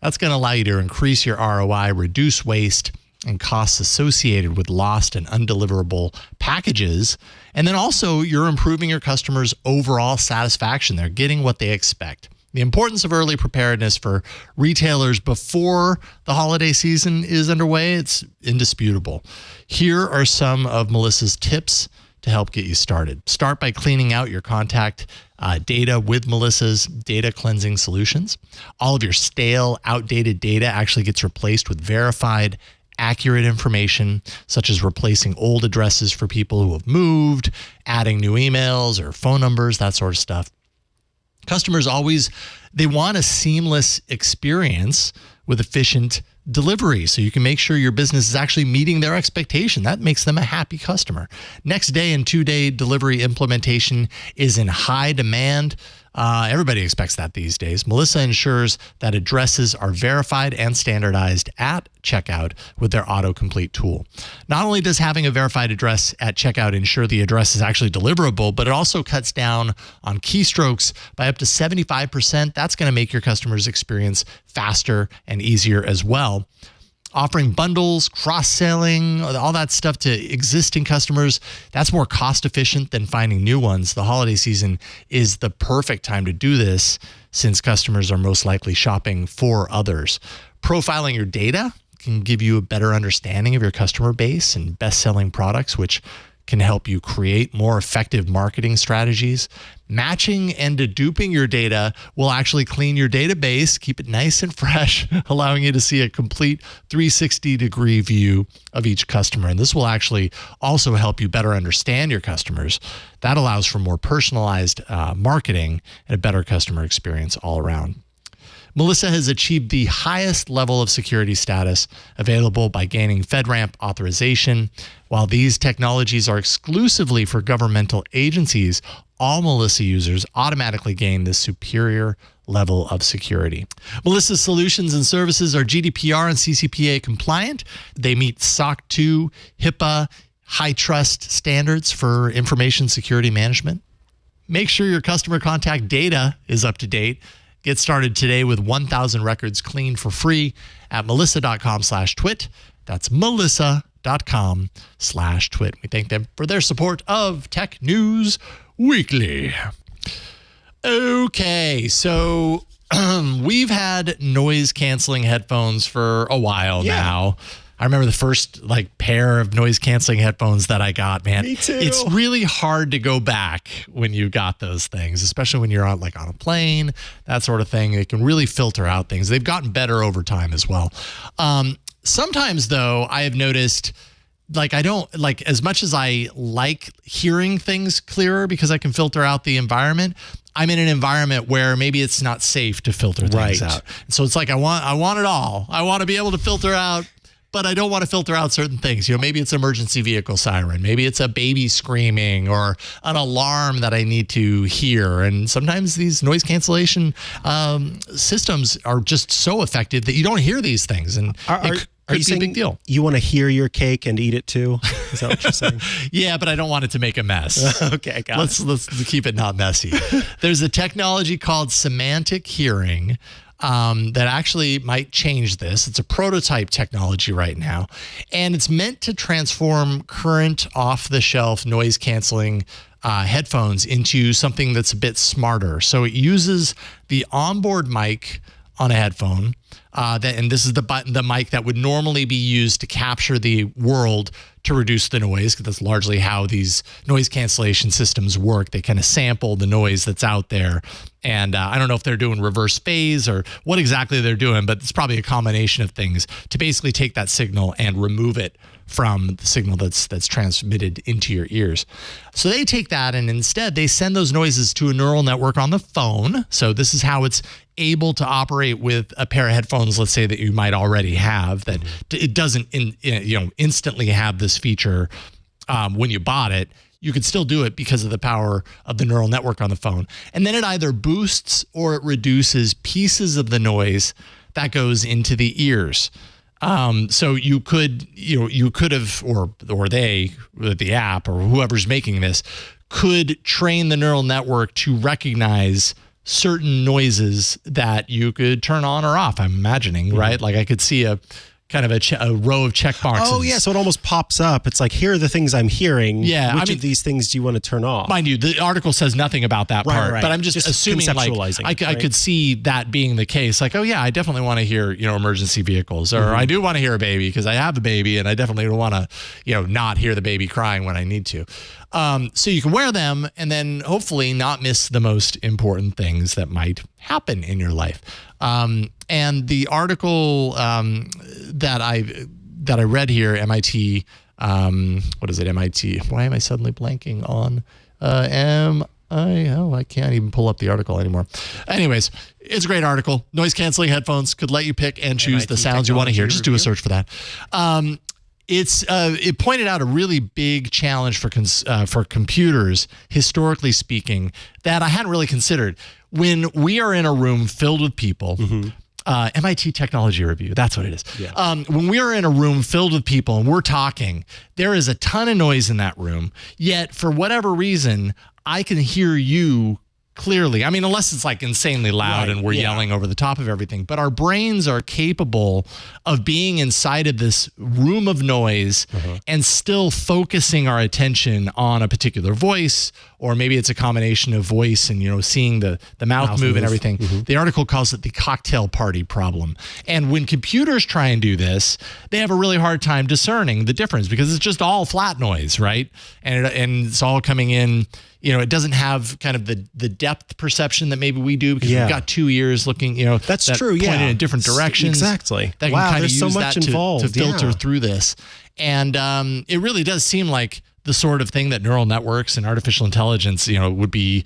That's going to allow you to increase your ROI, reduce waste and costs associated with lost and undeliverable packages. And then also you're improving your customers' overall satisfaction. They're getting what they expect. The importance of early preparedness for retailers before the holiday season is underway, it's indisputable. Here are some of Melissa's tips to help get you started. Start by cleaning out your contact data with Melissa's data cleansing solutions. All of your stale, outdated data actually gets replaced with verified, accurate information, such as replacing old addresses for people who have moved, adding new emails or phone numbers, that sort of stuff. Customers they want a seamless experience with efficient delivery, so you can make sure your business is actually meeting their expectation. That makes them a happy customer. Next day and 2-day delivery implementation is in high demand. Everybody expects that these days. Melissa ensures that addresses are verified and standardized at checkout with their autocomplete tool. Not only does having a verified address at checkout ensure the address is actually deliverable, but it also cuts down on keystrokes by up to 75%. That's going to make your customers' experience faster and easier as well. Offering bundles, cross-selling, all that stuff to existing customers, that's more cost efficient than finding new ones. The holiday season is the perfect time to do this since customers are most likely shopping for others. Profiling your data can give you a better understanding of your customer base and best-selling products, which can help you create more effective marketing strategies. Matching and deduping your data will actually clean your database, keep it nice and fresh, allowing you to see a complete 360-degree view of each customer. And this will actually also help you better understand your customers. That allows for more personalized marketing and a better customer experience all around. Melissa has achieved the highest level of security status available by gaining FedRAMP authorization. While these technologies are exclusively for governmental agencies, all Melissa users automatically gain this superior level of security. Melissa's solutions and services are GDPR and CCPA compliant. They meet SOC 2, HIPAA, high trust standards for information security management. Make sure your customer contact data is up to date. Get started today with 1,000 records cleaned for free at melissa.com/twit. That's melissa.com/twit. We thank them for their support of Tech News Weekly. Okay, so we've had noise canceling headphones for a while now. I remember the first pair of noise canceling headphones that I got, man. Me too. It's really hard to go back when you got those things, especially when you're on a plane, that sort of thing. They can really filter out things. They've gotten better over time as well. Sometimes though, I have noticed I don't as much as I like hearing things clearer because I can filter out the environment. I'm in an environment where maybe it's not safe to filter things out. And so it's I want it all. I want to be able to filter out, but I don't want to filter out certain things. Maybe it's emergency vehicle siren. Maybe it's a baby screaming or an alarm that I need to hear. And sometimes these noise cancellation systems are just so effective that you don't hear these things. And are you saying a big deal. You want to hear your cake and eat it too? Is that what you're saying? Yeah, but I don't want it to make a mess. Okay, got it. Let's keep it not messy. There's a technology called Semantic hearing that actually might change this. It's a prototype technology right now, and it's meant to transform current off-the-shelf noise-canceling headphones into something that's a bit smarter. So it uses the onboard mic on a headphone, and this is the mic that would normally be used to capture the world to reduce the noise, because that's largely how these noise cancellation systems work. They kind of sample the noise that's out there. And I don't know if they're doing reverse phase or what exactly they're doing, but it's probably a combination of things to basically take that signal and remove it from the signal that's transmitted into your ears. So they take that and instead they send those noises to a neural network on the phone. So this is how it's able to operate with a pair of headphones, let's say that you might already have, that it doesn't instantly have this feature when you bought it. You could still do it because of the power of the neural network on the phone. And then it either boosts or it reduces pieces of the noise that goes into the ears. So you could have, or they, the app or whoever's making this, could train the neural network to recognize certain noises that you could turn on or off. I'm imagining, right? I could see a kind of a row of check boxes. Oh yeah, so it almost pops up. It's here are the things I'm hearing. Yeah, which of these things do you want to turn off? Mind you, the article says nothing about that part, but I'm just assuming I could see that being the case. Oh yeah, I definitely want to hear emergency vehicles, or I do want to hear a baby because I have a baby and I definitely don't want to not hear the baby crying when I need to. So you can wear them and then hopefully not miss the most important things that might happen in your life. And the article that I read here, MIT, what is it, MIT? Why am I suddenly blanking on I can't even pull up the article anymore. Anyways, it's a great article. Noise canceling headphones could let you pick and choose the sounds you want to hear. Just do a search for that. It pointed out a really big challenge for computers, historically speaking, that I hadn't really considered. When we are in a room filled with people, MIT Technology Review, that's what it is. Yeah. When we are in a room filled with people and we're talking, there is a ton of noise in that room, yet for whatever reason, I can hear you clearly. I mean, unless it's like insanely loud and we're yelling over the top of everything. But our brains are capable of being inside of this room of noise and still focusing our attention on a particular voice, or maybe it's a combination of voice and, seeing the mouth move and everything. The article calls it the cocktail party problem. And when computers try and do this, they have a really hard time discerning the difference because it's just all flat noise, right? And it's all coming in. It doesn't have kind of the depth perception that maybe we do because we've got two ears looking, that's true. Pointing in different directions. Exactly. That can kind of there's use so much that involved. to filter through this. And it really does seem like the sort of thing that neural networks and artificial intelligence, would be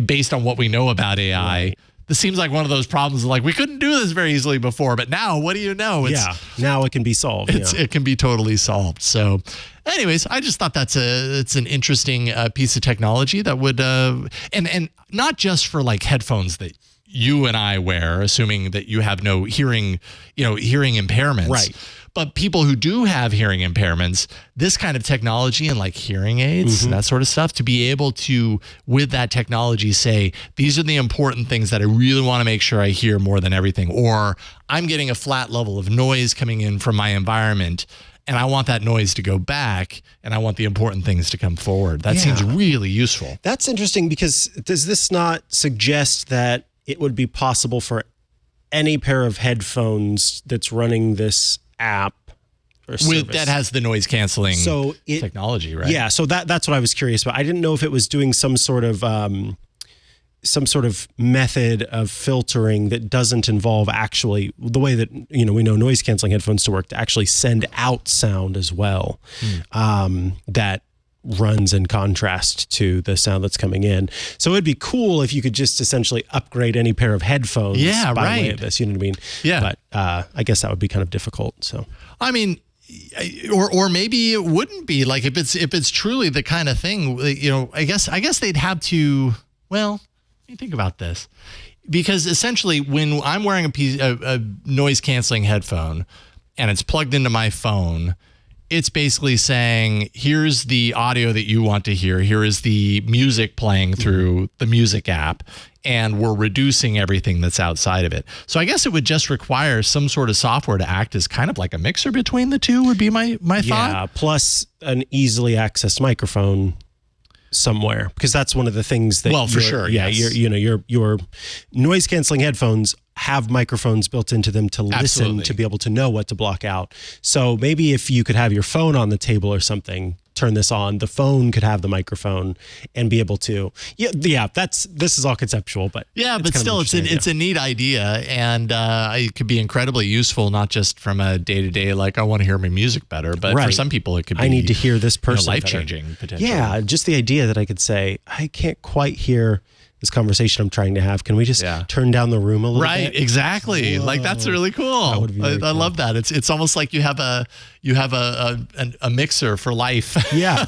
based on what we know about AI. Right. This seems like one of those problems like we couldn't do this very easily before, but now what do you know? Now it can be solved. It can be totally solved. So anyways, I just thought it's an interesting piece of technology that would, and not just for like headphones that you and I wear, assuming that you have no hearing impairments. Right. But people who do have hearing impairments, this kind of technology and like hearing aids and that sort of stuff, to be able to, with that technology, say, these are the important things that I really want to make sure I hear more than everything, or I'm getting a flat level of noise coming in from my environment, and I want that noise to go back, and I want the important things to come forward. That seems really useful. That's interesting, because does this not suggest that it would be possible for any pair of headphones that's running this app or service that has the noise canceling technology, right? Yeah, so that's what I was curious about. I didn't know if it was doing some sort of method of filtering that doesn't involve actually the way that we know noise canceling headphones to work, to actually send out sound as well, that runs in contrast to the sound that's coming in. So it'd be cool if you could just essentially upgrade any pair of headphones by way of this, you know what I mean? Yeah. But I guess that would be kind of difficult. So I mean, or maybe it wouldn't be, like if it's truly the kind of thing, I guess they'd have to, well, let me think about this. Because essentially when I'm wearing a noise canceling headphone and it's plugged into my phone, it's basically saying, here's the audio that you want to hear. Here is the music playing through the music app, and we're reducing everything that's outside of it. So I guess it would just require some sort of software to act as kind of like a mixer between the two, would be my thought. Yeah, plus an easily accessed microphone somewhere, because that's one of the things that for sure. Yeah, yes. your noise canceling headphones have microphones built into them to listen, Absolutely. to be able to know what to block out. So maybe if you could have your phone on the table or something, turn this on, the phone could have the microphone and be able to, this is all conceptual, but but still it's a neat idea, and it could be incredibly useful, not just from a day-to-day, like I want to hear my music better, but for some people it could be, I need to hear this person life-changing potentially. Yeah, just the idea that I could say, I can't quite hear this conversation I'm trying to have. Can we just turn down the room a little bit? Right, exactly. Whoa. Like that's really cool. That would be very cool. I love that. It's almost like you have a mixer for life. Yeah.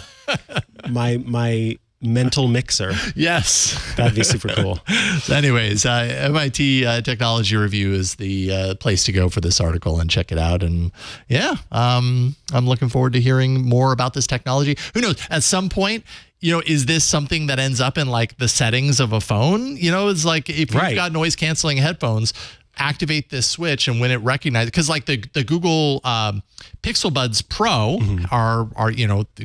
My mental mixer. Yes. That'd be super cool. So anyways, MIT Technology Review is the place to go for this article and check it out. And I'm looking forward to hearing more about this technology. Who knows? At some point, is this something that ends up in like the settings of a phone? It's like if you've got noise canceling headphones, activate this switch, and when it recognizes, because like the Google Pixel Buds Pro are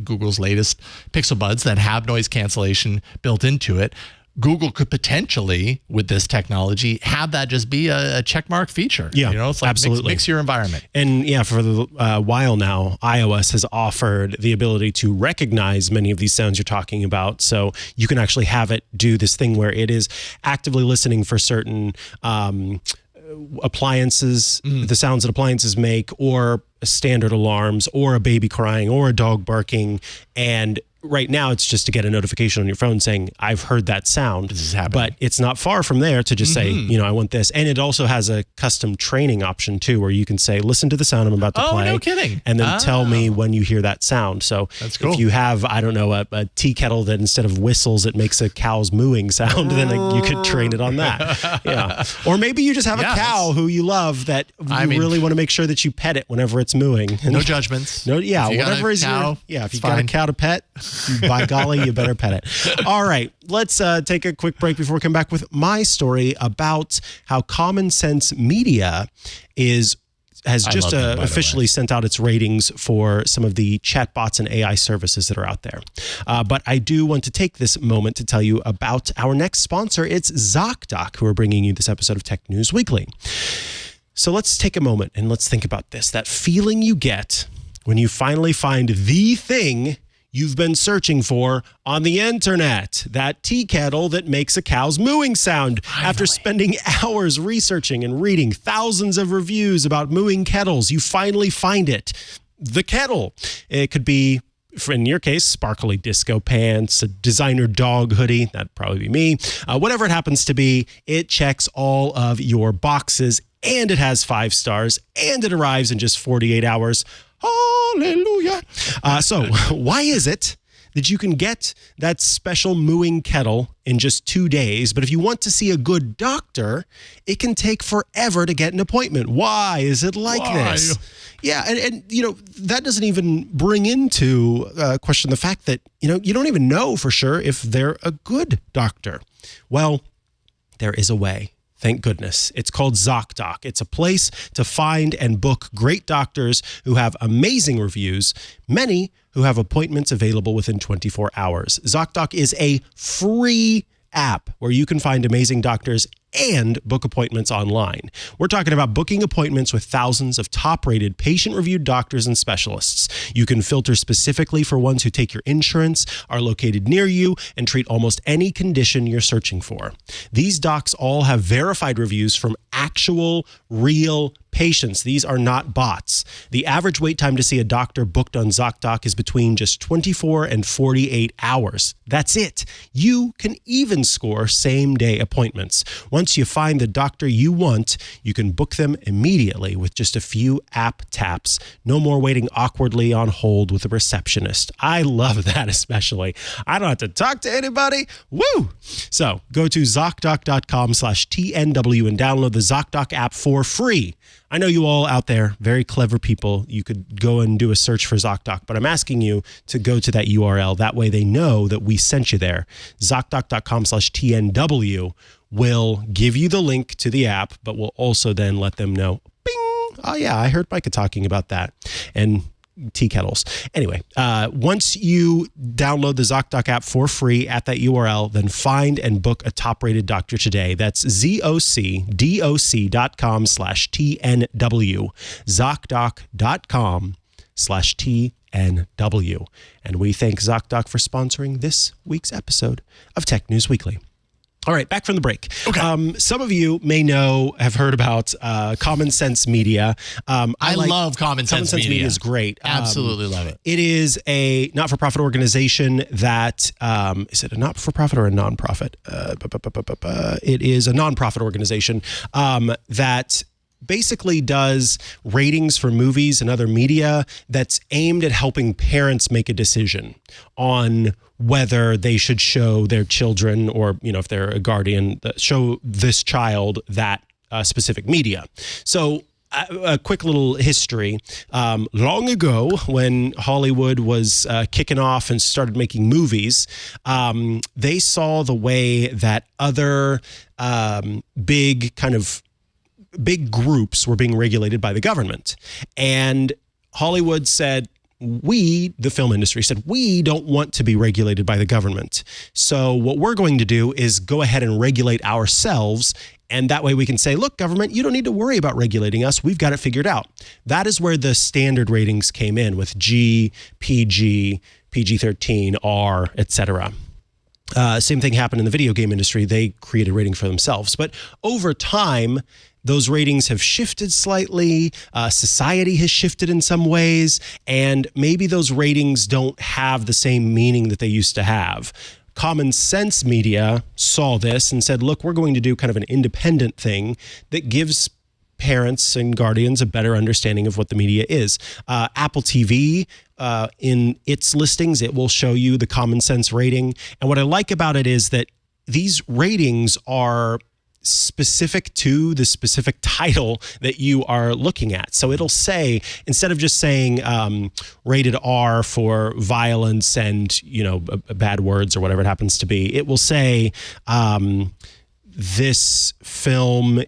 Google's latest Pixel Buds that have noise cancellation built into it. Google could potentially, with this technology, have that just be a checkmark feature. Yeah, it's like absolutely. Mix your environment. And for a while now, iOS has offered the ability to recognize many of these sounds you're talking about. So you can actually have it do this thing where it is actively listening for certain appliances, the sounds that appliances make, or standard alarms, or a baby crying, or a dog barking. And right now it's just to get a notification on your phone saying, I've heard that sound. This is happening. But it's not far from there to just say, I want this. And it also has a custom training option too, where you can say, listen to the sound I'm about to play. Oh, no kidding. And then tell me when you hear that sound. So that's cool. If you have, a tea kettle that instead of whistles, it makes a cow's mooing sound, then you could train it on that. Yeah. Or maybe you just have a cow who you love that you really want to make sure that you pet it whenever it's mooing. No judgments. No, whatever is cow, if you've got a cow to pet, By golly, you better pet it. All right, let's take a quick break before we come back with my story about how Common Sense Media has just officially sent out its ratings for some of the chatbots and AI services that are out there. But I do want to take this moment to tell you about our next sponsor. It's ZocDoc, who are bringing you this episode of Tech News Weekly. So let's take a moment and let's think about this. That feeling you get when you finally find the thing you've been searching for on the internet, that tea kettle that makes a cow's mooing sound. After spending hours researching and reading thousands of reviews about mooing kettles, you finally find it. The kettle. It could be, in your case, sparkly disco pants, a designer dog hoodie. That'd probably be me. Whatever it happens to be, it checks all of your boxes, and it has 5 stars, and it arrives in just 48 hours. Hallelujah. So why is it that you can get that special mooing kettle in just 2 days, but if you want to see a good doctor, it can take forever to get an appointment? Why is it like this? Yeah, and you know, that doesn't even bring into question the fact that, you know, you don't even know for sure if they're a good doctor. Well, there is a way. Thank goodness. It's called ZocDoc. It's a place to find and book great doctors who have amazing reviews, many who have appointments available within 24 hours. ZocDoc is a free app where you can find amazing doctors and book appointments online. We're talking about booking appointments with thousands of top-rated, patient-reviewed doctors and specialists. You can filter specifically for ones who take your insurance, are located near you, and treat almost any condition you're searching for. These docs all have verified reviews from actual, real patients. These are not bots. The average wait time to see a doctor booked on ZocDoc is between just 24 and 48 hours. That's it. You can even score same-day appointments. Once you find the doctor you want, you can book them immediately with just a few app taps. No more waiting awkwardly on hold with a receptionist. I love that especially. I don't have to talk to anybody. Woo! So go to ZocDoc.com/TNW and download the ZocDoc app for free. I know you all out there, very clever people, you could go and do a search for ZocDoc, but I'm asking you to go to that URL. That way they know that we sent you there. ZocDoc.com/TNW will give you the link to the app, but will also then let them know, bing, oh yeah, I heard Mikah talking about that. And tea kettles. Anyway, once you download the ZocDoc app for free at that URL, then find and book a top-rated doctor today. That's ZocDoc.com/TNW. ZocDoc.com/TNW. And we thank ZocDoc for sponsoring this week's episode of Tech News Weekly. All right, back from the break. Okay. Some of you may have heard about Common Sense Media. I love Common Sense Media. Common Sense Media is great. Absolutely love it. It is a not-for-profit organization that, is it a not-for-profit or a non-profit? It is a non-profit organization that basically does ratings for movies and other media that's aimed at helping parents make a decision on whether they should show their children, or, you know, if they're a guardian, show this child that specific media. So a quick little history. Long ago, when Hollywood was kicking off and started making movies, they saw the way that other big groups were being regulated by the government. And Hollywood said, the film industry said, we don't want to be regulated by the government. So what we're going to do is go ahead and regulate ourselves. And that way we can say, look, government, you don't need to worry about regulating us. We've got it figured out. That is where the standard ratings came in with G, PG, PG-13, R, etc. Same thing happened in the video game industry. They created ratings for themselves. But over time, those ratings have shifted slightly. Society has shifted in some ways, and maybe those ratings don't have the same meaning that they used to have. Common Sense Media saw this and said, look, we're going to do kind of an independent thing that gives parents and guardians a better understanding of what the media is. Apple TV, in its listings, it will show you the Common Sense rating. And what I like about it is that these ratings are specific to the specific title that you are looking at. So it'll say, instead of just saying rated R for violence and, bad words or whatever it happens to be, it will say this film.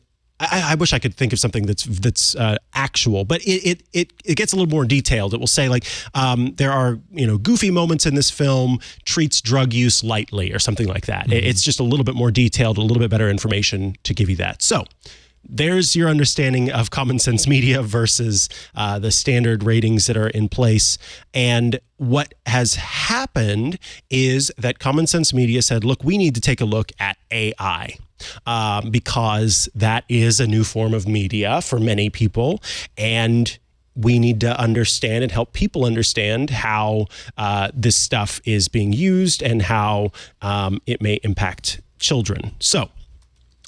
I wish I could think of something that's actual, but it gets a little more detailed. It will say there are goofy moments in this film, treats drug use lightly or something like that. Mm-hmm. It's just a little bit more detailed, a little bit better information to give you that. So there's your understanding of Common Sense Media versus the standard ratings that are in place. And what has happened is that Common Sense Media said, look, we need to take a look at AI. Because that is a new form of media for many people, and we need to understand and help people understand how this stuff is being used and how it may impact children. So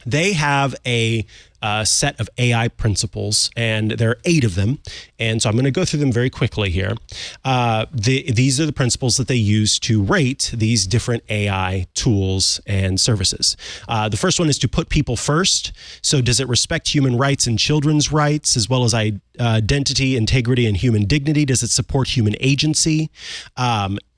they have a set of AI principles, and there are 8 of them. And so I'm going to go through them very quickly here. These are the principles that they use to rate these different AI tools and services. The first one is to put people first. So does it respect human rights and children's rights, as well as identity, integrity, and human dignity? Does it support human agency?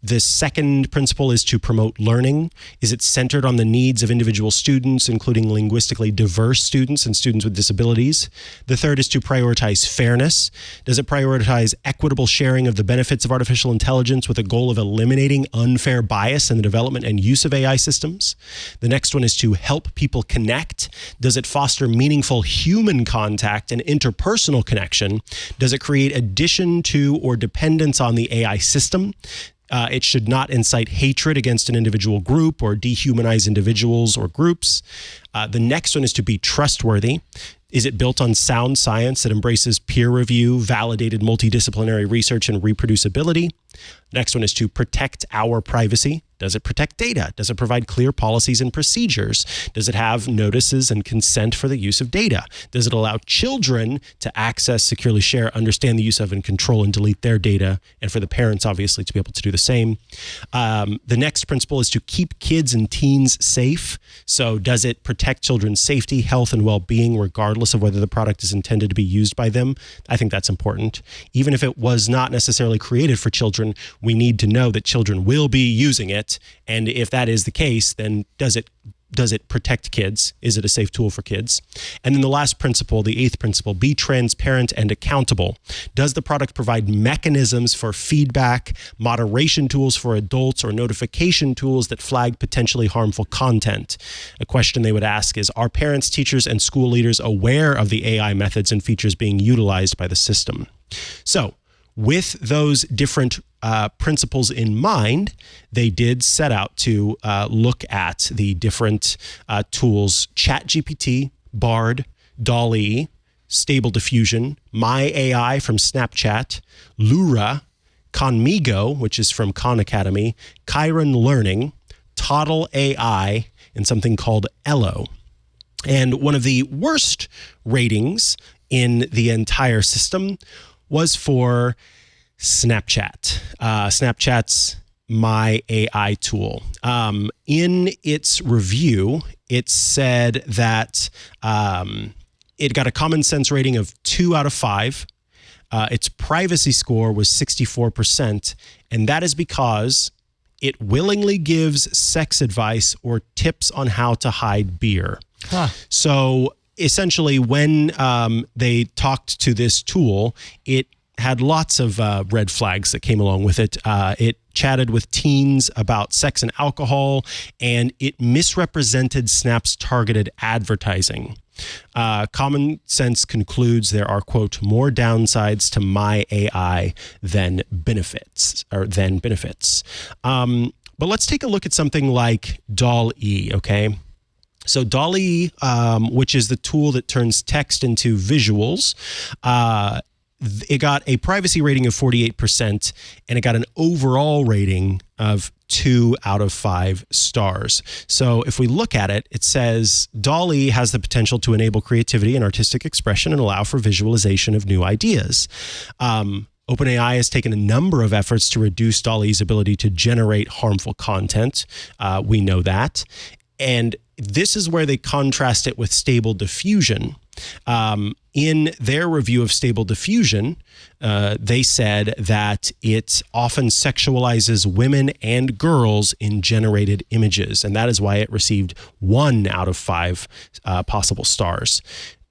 The second principle is to promote learning. Is it centered on the needs of individual students, including linguistically diverse students and students with disabilities? The third is to prioritize fairness. Does it prioritize equitable sharing of the benefits of artificial intelligence with a goal of eliminating unfair bias in the development and use of AI systems? The next one is to help people connect. Does it foster meaningful human contact and interpersonal connection? Does it create addition to or dependence on the AI system? It should not incite hatred against an individual group or dehumanize individuals or groups. The next one is to be trustworthy. Is it built on sound science that embraces peer review, validated multidisciplinary research, and reproducibility? Next one is to protect our privacy. Does it protect data? Does it provide clear policies and procedures? Does it have notices and consent for the use of data? Does it allow children to access, securely share, understand the use of, and control and delete their data? And for the parents, obviously, to be able to do the same. The next principle is to keep kids and teens safe. So does it protect children's safety, health, and well-being, regardless of whether the product is intended to be used by them? I think that's important. Even if it was not necessarily created for children, we need to know that children will be using it. And if that is the case, then does it protect kids? Is it a safe tool for kids? And then the last principle, the 8th principle, be transparent and accountable. Does the product provide mechanisms for feedback, moderation tools for adults, or notification tools that flag potentially harmful content? A question they would ask is, are parents, teachers, and school leaders aware of the AI methods and features being utilized by the system? So, with those different principles in mind, they did set out to look at the different tools: ChatGPT, Bard, DALL-E, Stable Diffusion, My AI from Snapchat, Lura, Conmigo, which is from Khan Academy, Chiron Learning, Toddle AI, and something called Elo. And one of the worst ratings in the entire system was for Snapchat. Snapchat's My AI tool. In its review, it said that it got a common sense rating of 2 out of 5. Its privacy score was 64%, and that is because it willingly gives sex advice or tips on how to hide beer. So essentially, when they talked to this tool, it had lots of red flags that came along with it. It chatted with teens about sex and alcohol, and it misrepresented Snap's targeted advertising. Common Sense concludes there are, quote, more downsides to My AI than benefits. But let's take a look at something like DALL-E, okay? So DALL-E, which is the tool that turns text into visuals, it got a privacy rating of 48%, and it got an overall rating of 2 out of 5 stars. So if we look at it, it says DALL-E has the potential to enable creativity and artistic expression and allow for visualization of new ideas. OpenAI has taken a number of efforts to reduce DALL-E's ability to generate harmful content. We know that. And this is where they contrast it with Stable Diffusion. In their review of Stable Diffusion, they said that it often sexualizes women and girls in generated images, and that is why it received 1 out of 5 possible stars,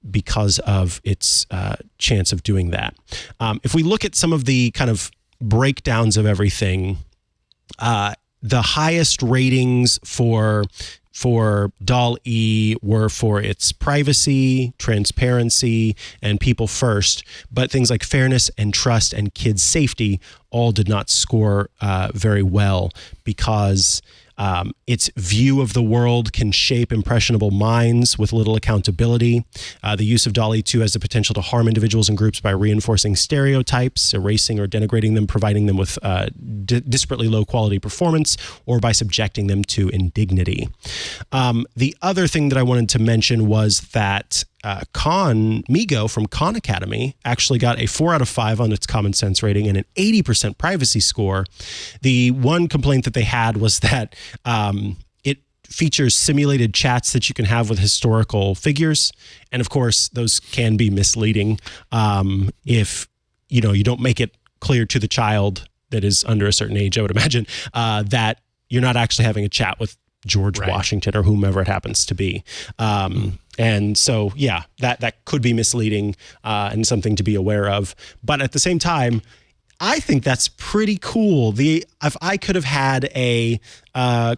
because of its chance of doing that. If we look at some of the kind of breakdowns of everything, the highest ratings for DALL-E were for its privacy, transparency, and people first, but things like fairness and trust and kids' safety all did not score very well, because its view of the world can shape impressionable minds with little accountability. The use of DALL-E 2 has the potential to harm individuals and groups by reinforcing stereotypes, erasing or denigrating them, providing them with disparately low quality performance, or by subjecting them to indignity. The other thing that I wanted to mention was that Migo from Khan Academy actually got a 4 out of 5 on its common sense rating and an 80% privacy score. The one complaint that they had was that it features simulated chats that you can have with historical figures. And of course, those can be misleading if you don't make it clear to the child that is under a certain age, I would imagine, that you're not actually having a chat with George Washington or whomever it happens to be. And so, yeah, that could be misleading and something to be aware of. But at the same time, I think that's pretty cool. If I could have had a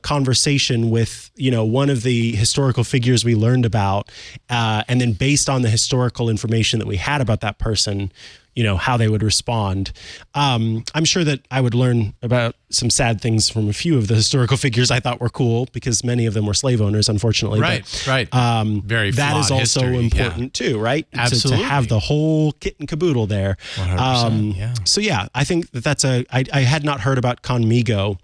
conversation with, one of the historical figures we learned about, and then based on the historical information that we had about that person, how they would respond. I'm sure that I would learn about some sad things from a few of the historical figures I thought were cool, because many of them were slave owners, unfortunately. Right. Very that flawed is also history, important too, right? Absolutely. To have the whole kit and caboodle there. 100%, So yeah, I think that's I had not heard about Conmigo.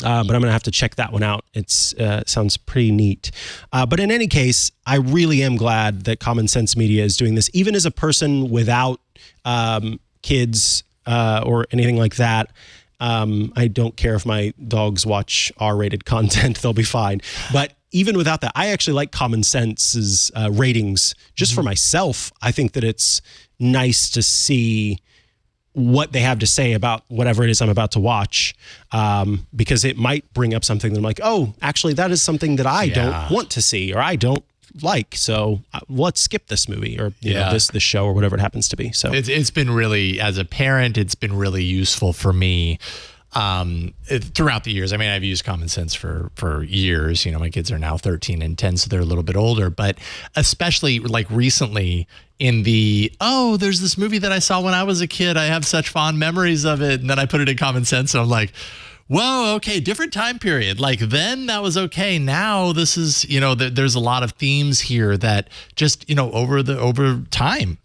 But I'm going to have to check that one out. It's sounds pretty neat. But in any case, I really am glad that Common Sense Media is doing this. Even as a person without kids or anything like that, I don't care if my dogs watch R-rated content. They'll be fine. But even without that, I actually like Common Sense's ratings just for myself. I think that it's nice to see what they have to say about whatever it is I'm about to watch, because it might bring up something that I'm like, oh, actually, that is something that I don't want to see, or I don't like. So let's skip this movie, or this show, or whatever it happens to be. So it's been really, as a parent, it's been really useful for me throughout the years. I mean, I've used Common Sense for years. My kids are now 13 and 10, so they're a little bit older, but especially like recently in there's this movie that I saw when I was a kid. I have such fond memories of it. And then I put it in Common Sense, and I'm like, whoa, okay, different time period. Like then that was okay. Now this is, there's a lot of themes here that just, over time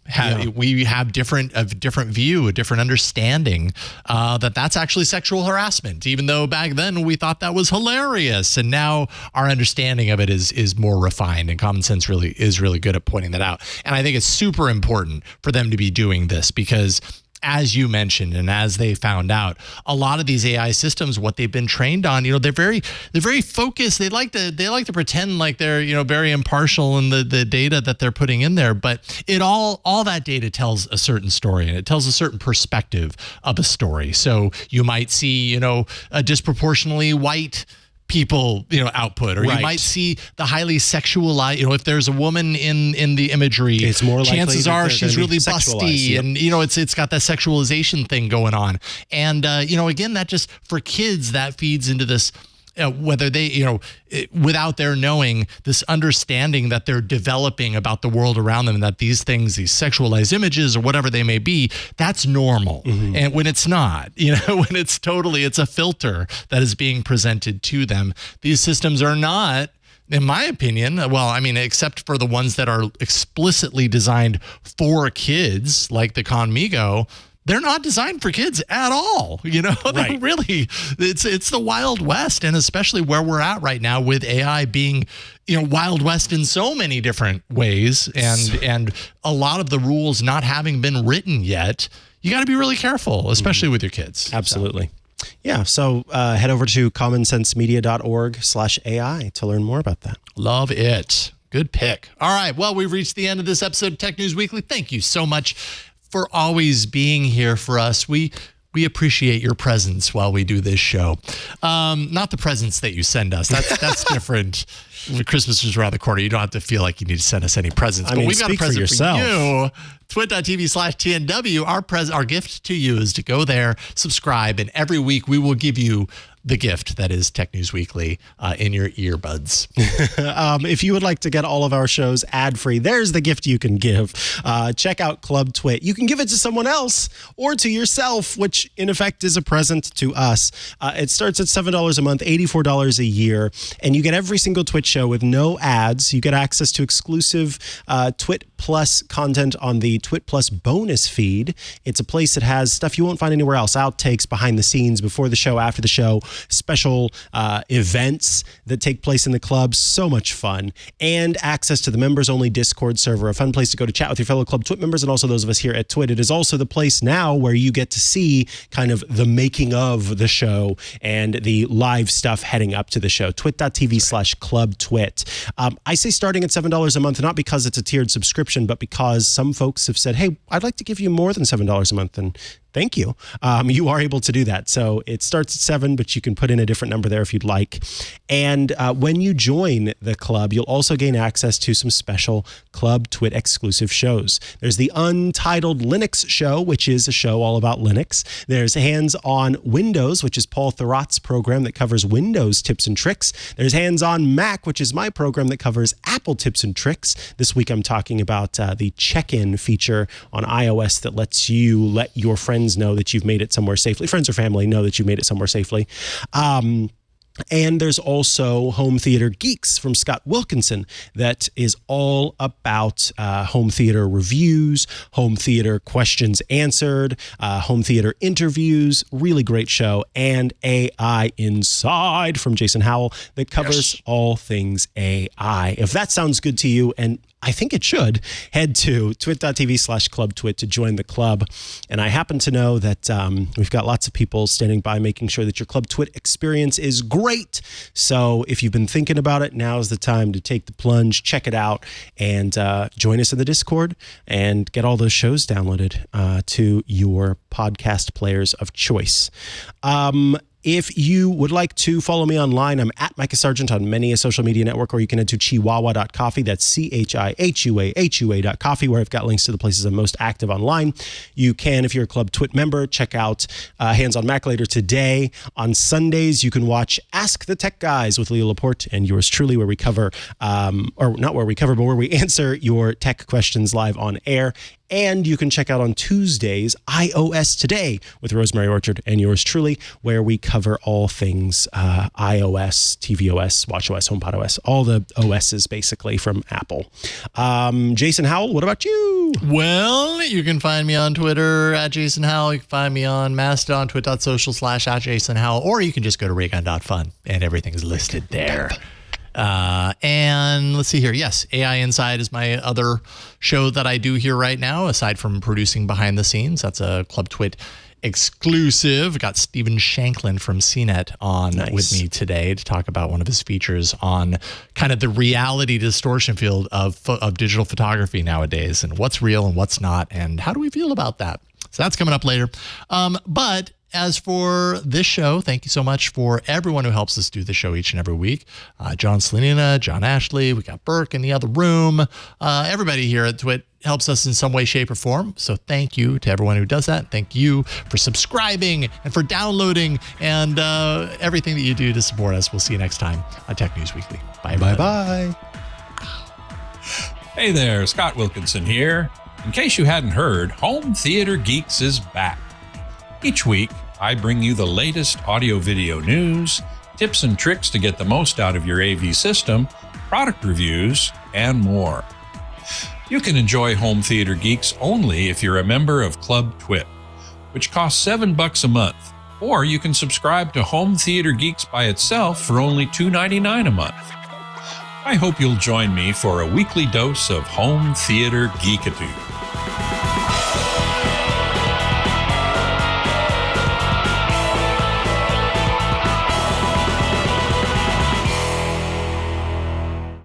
we have a different view, a different understanding that's actually sexual harassment, even though back then we thought that was hilarious. And now our understanding of it is more refined, and Common Sense is really good at pointing that out. And I think it's super important for them to be doing this, because as you mentioned, and as they found out, a lot of these AI systems, what they've been trained on, they're very focused. They like to pretend like they're very impartial in the data that they're putting in there, but all that data tells a certain story, and it tells a certain perspective of a story. So you might see a disproportionately white people output, or you might see the highly sexualized, if there's a woman in the imagery, it's more likely chances are she's really busty, and it's got that sexualization thing going on. And again, that just for kids, that feeds into this whether they, without their knowing, this understanding that they're developing about the world around them, and that these things, these sexualized images or whatever they may be, that's normal. And when it's not, when it's a filter that is being presented to them, these systems are not, in my opinion, except for the ones that are explicitly designed for kids, like the Conmigo, they're not designed for kids at all. They're really, it's the Wild West, and especially where we're at right now with AI being, Wild West in so many different ways, and a lot of the rules not having been written yet. You got to be really careful, especially with your kids. Absolutely. Yeah, so head over to commonsensemedia.org/AI to learn more about that. Love it. Good pick. All right. Well, we've reached the end of this episode of Tech News Weekly. Thank you so much for always being here for us. We appreciate your presence while we do this show. Not the presents that you send us. That's different. Christmas is around the corner. You don't have to feel like you need to send us any presents. But we've got a present for you. Twit.tv/TNW. Our gift to you is to go there, subscribe, and every week we will give you the gift that is Tech News Weekly in your earbuds. If you would like to get all of our shows ad-free, there's the gift you can give. Check out Club Twit. You can give it to someone else or to yourself, which in effect is a present to us. It starts at $7 a month, $84 a year, and you get every single Twit show with no ads. You get access to exclusive Twit Plus content on the Twit Plus bonus feed. It's a place that has stuff you won't find anywhere else. Outtakes, behind the scenes, before the show, after the show, special events that take place in the club. So much fun. And access to the members-only Discord server, a fun place to go to chat with your fellow Club Twit members and also those of us here at Twit. It is also the place now where you get to see kind of the making of the show and the live stuff heading up to the show. Twit.tv/clubtwit. I say starting at $7 a month, not because it's a tiered subscription, but because some folks have said, hey, I'd like to give you more than $7 a month. And thank you. You are able to do that. So it starts at $7, but you can put in a different number there if you'd like. And when you join the club, you'll also gain access to some special Club Twit exclusive shows. There's the Untitled Linux Show, which is a show all about Linux. There's Hands on Windows, which is Paul Thurrott's program that covers Windows tips and tricks. There's Hands on Mac, which is my program that covers Apple tips and tricks. This week I'm talking about the check-in feature on iOS that lets you let your friends know that you've made it somewhere safely. Friends or family know that you've made it somewhere safely. And there's also Home Theater Geeks from Scott Wilkinson that is all about home theater reviews, home theater questions answered, home theater interviews. Really great show. And AI Inside from Jason Howell that covers all things AI. If that sounds good to you, and I think it should, head to twit.tv/clubtwit to join the club. And I happen to know that we've got lots of people standing by making sure that your Club Twit experience is great. So if you've been thinking about it, now's the time to take the plunge, check it out, and join us in the Discord and get all those shows downloaded to your podcast players of choice. If you would like to follow me online, I'm at Mikah Sargent on many a social media network, or you can head to chihuahua.coffee. That's CHIHUAHUA.coffee, where I've got links to the places I'm most active online. You can, if you're a Club Twit member, check out Hands on Mac later today. On Sundays, you can watch Ask the Tech Guys with Leo Laporte and yours truly, where we cover, or not where we cover, but where we answer your tech questions live on air. And you can check out on Tuesdays iOS Today with Rosemary Orchard and yours truly, where we cover all things iOS, tvOS, watchOS, HomePodOS, all the OSs basically from Apple. Jason Howell, what about you? Well, you can find me on Twitter at Jason Howell. You can find me on Mastodon, twit.social/@JasonHowell, or you can just go to raygun.fun and everything is listed there. And let's see here. Yes, AI Inside is my other show that I do here right now, aside from producing behind the scenes. That's a Club Twit exclusive. Got Stephen Shanklin from CNET on with me today to talk about one of his features on kind of the reality distortion field of digital photography nowadays, and what's real and what's not, and how do we feel about that. So that's coming up later. But as for this show, thank you so much for everyone who helps us do the show each and every week. John Slanina, John Ashley, we got Burke in the other room. Everybody here at Twit helps us in some way, shape, or form. So thank you to everyone who does that. Thank you for subscribing and for downloading and everything that you do to support us. We'll see you next time on Tech News Weekly. Bye, everybody. Bye-bye. Hey there, Scott Wilkinson here. In case you hadn't heard, Home Theater Geeks is back. Each week, I bring you the latest audio-video news, tips and tricks to get the most out of your AV system, product reviews, and more. You can enjoy Home Theater Geeks only if you're a member of Club Twit, which costs $7 a month, or you can subscribe to Home Theater Geeks by itself for only $2.99 a month. I hope you'll join me for a weekly dose of home theater geekitude.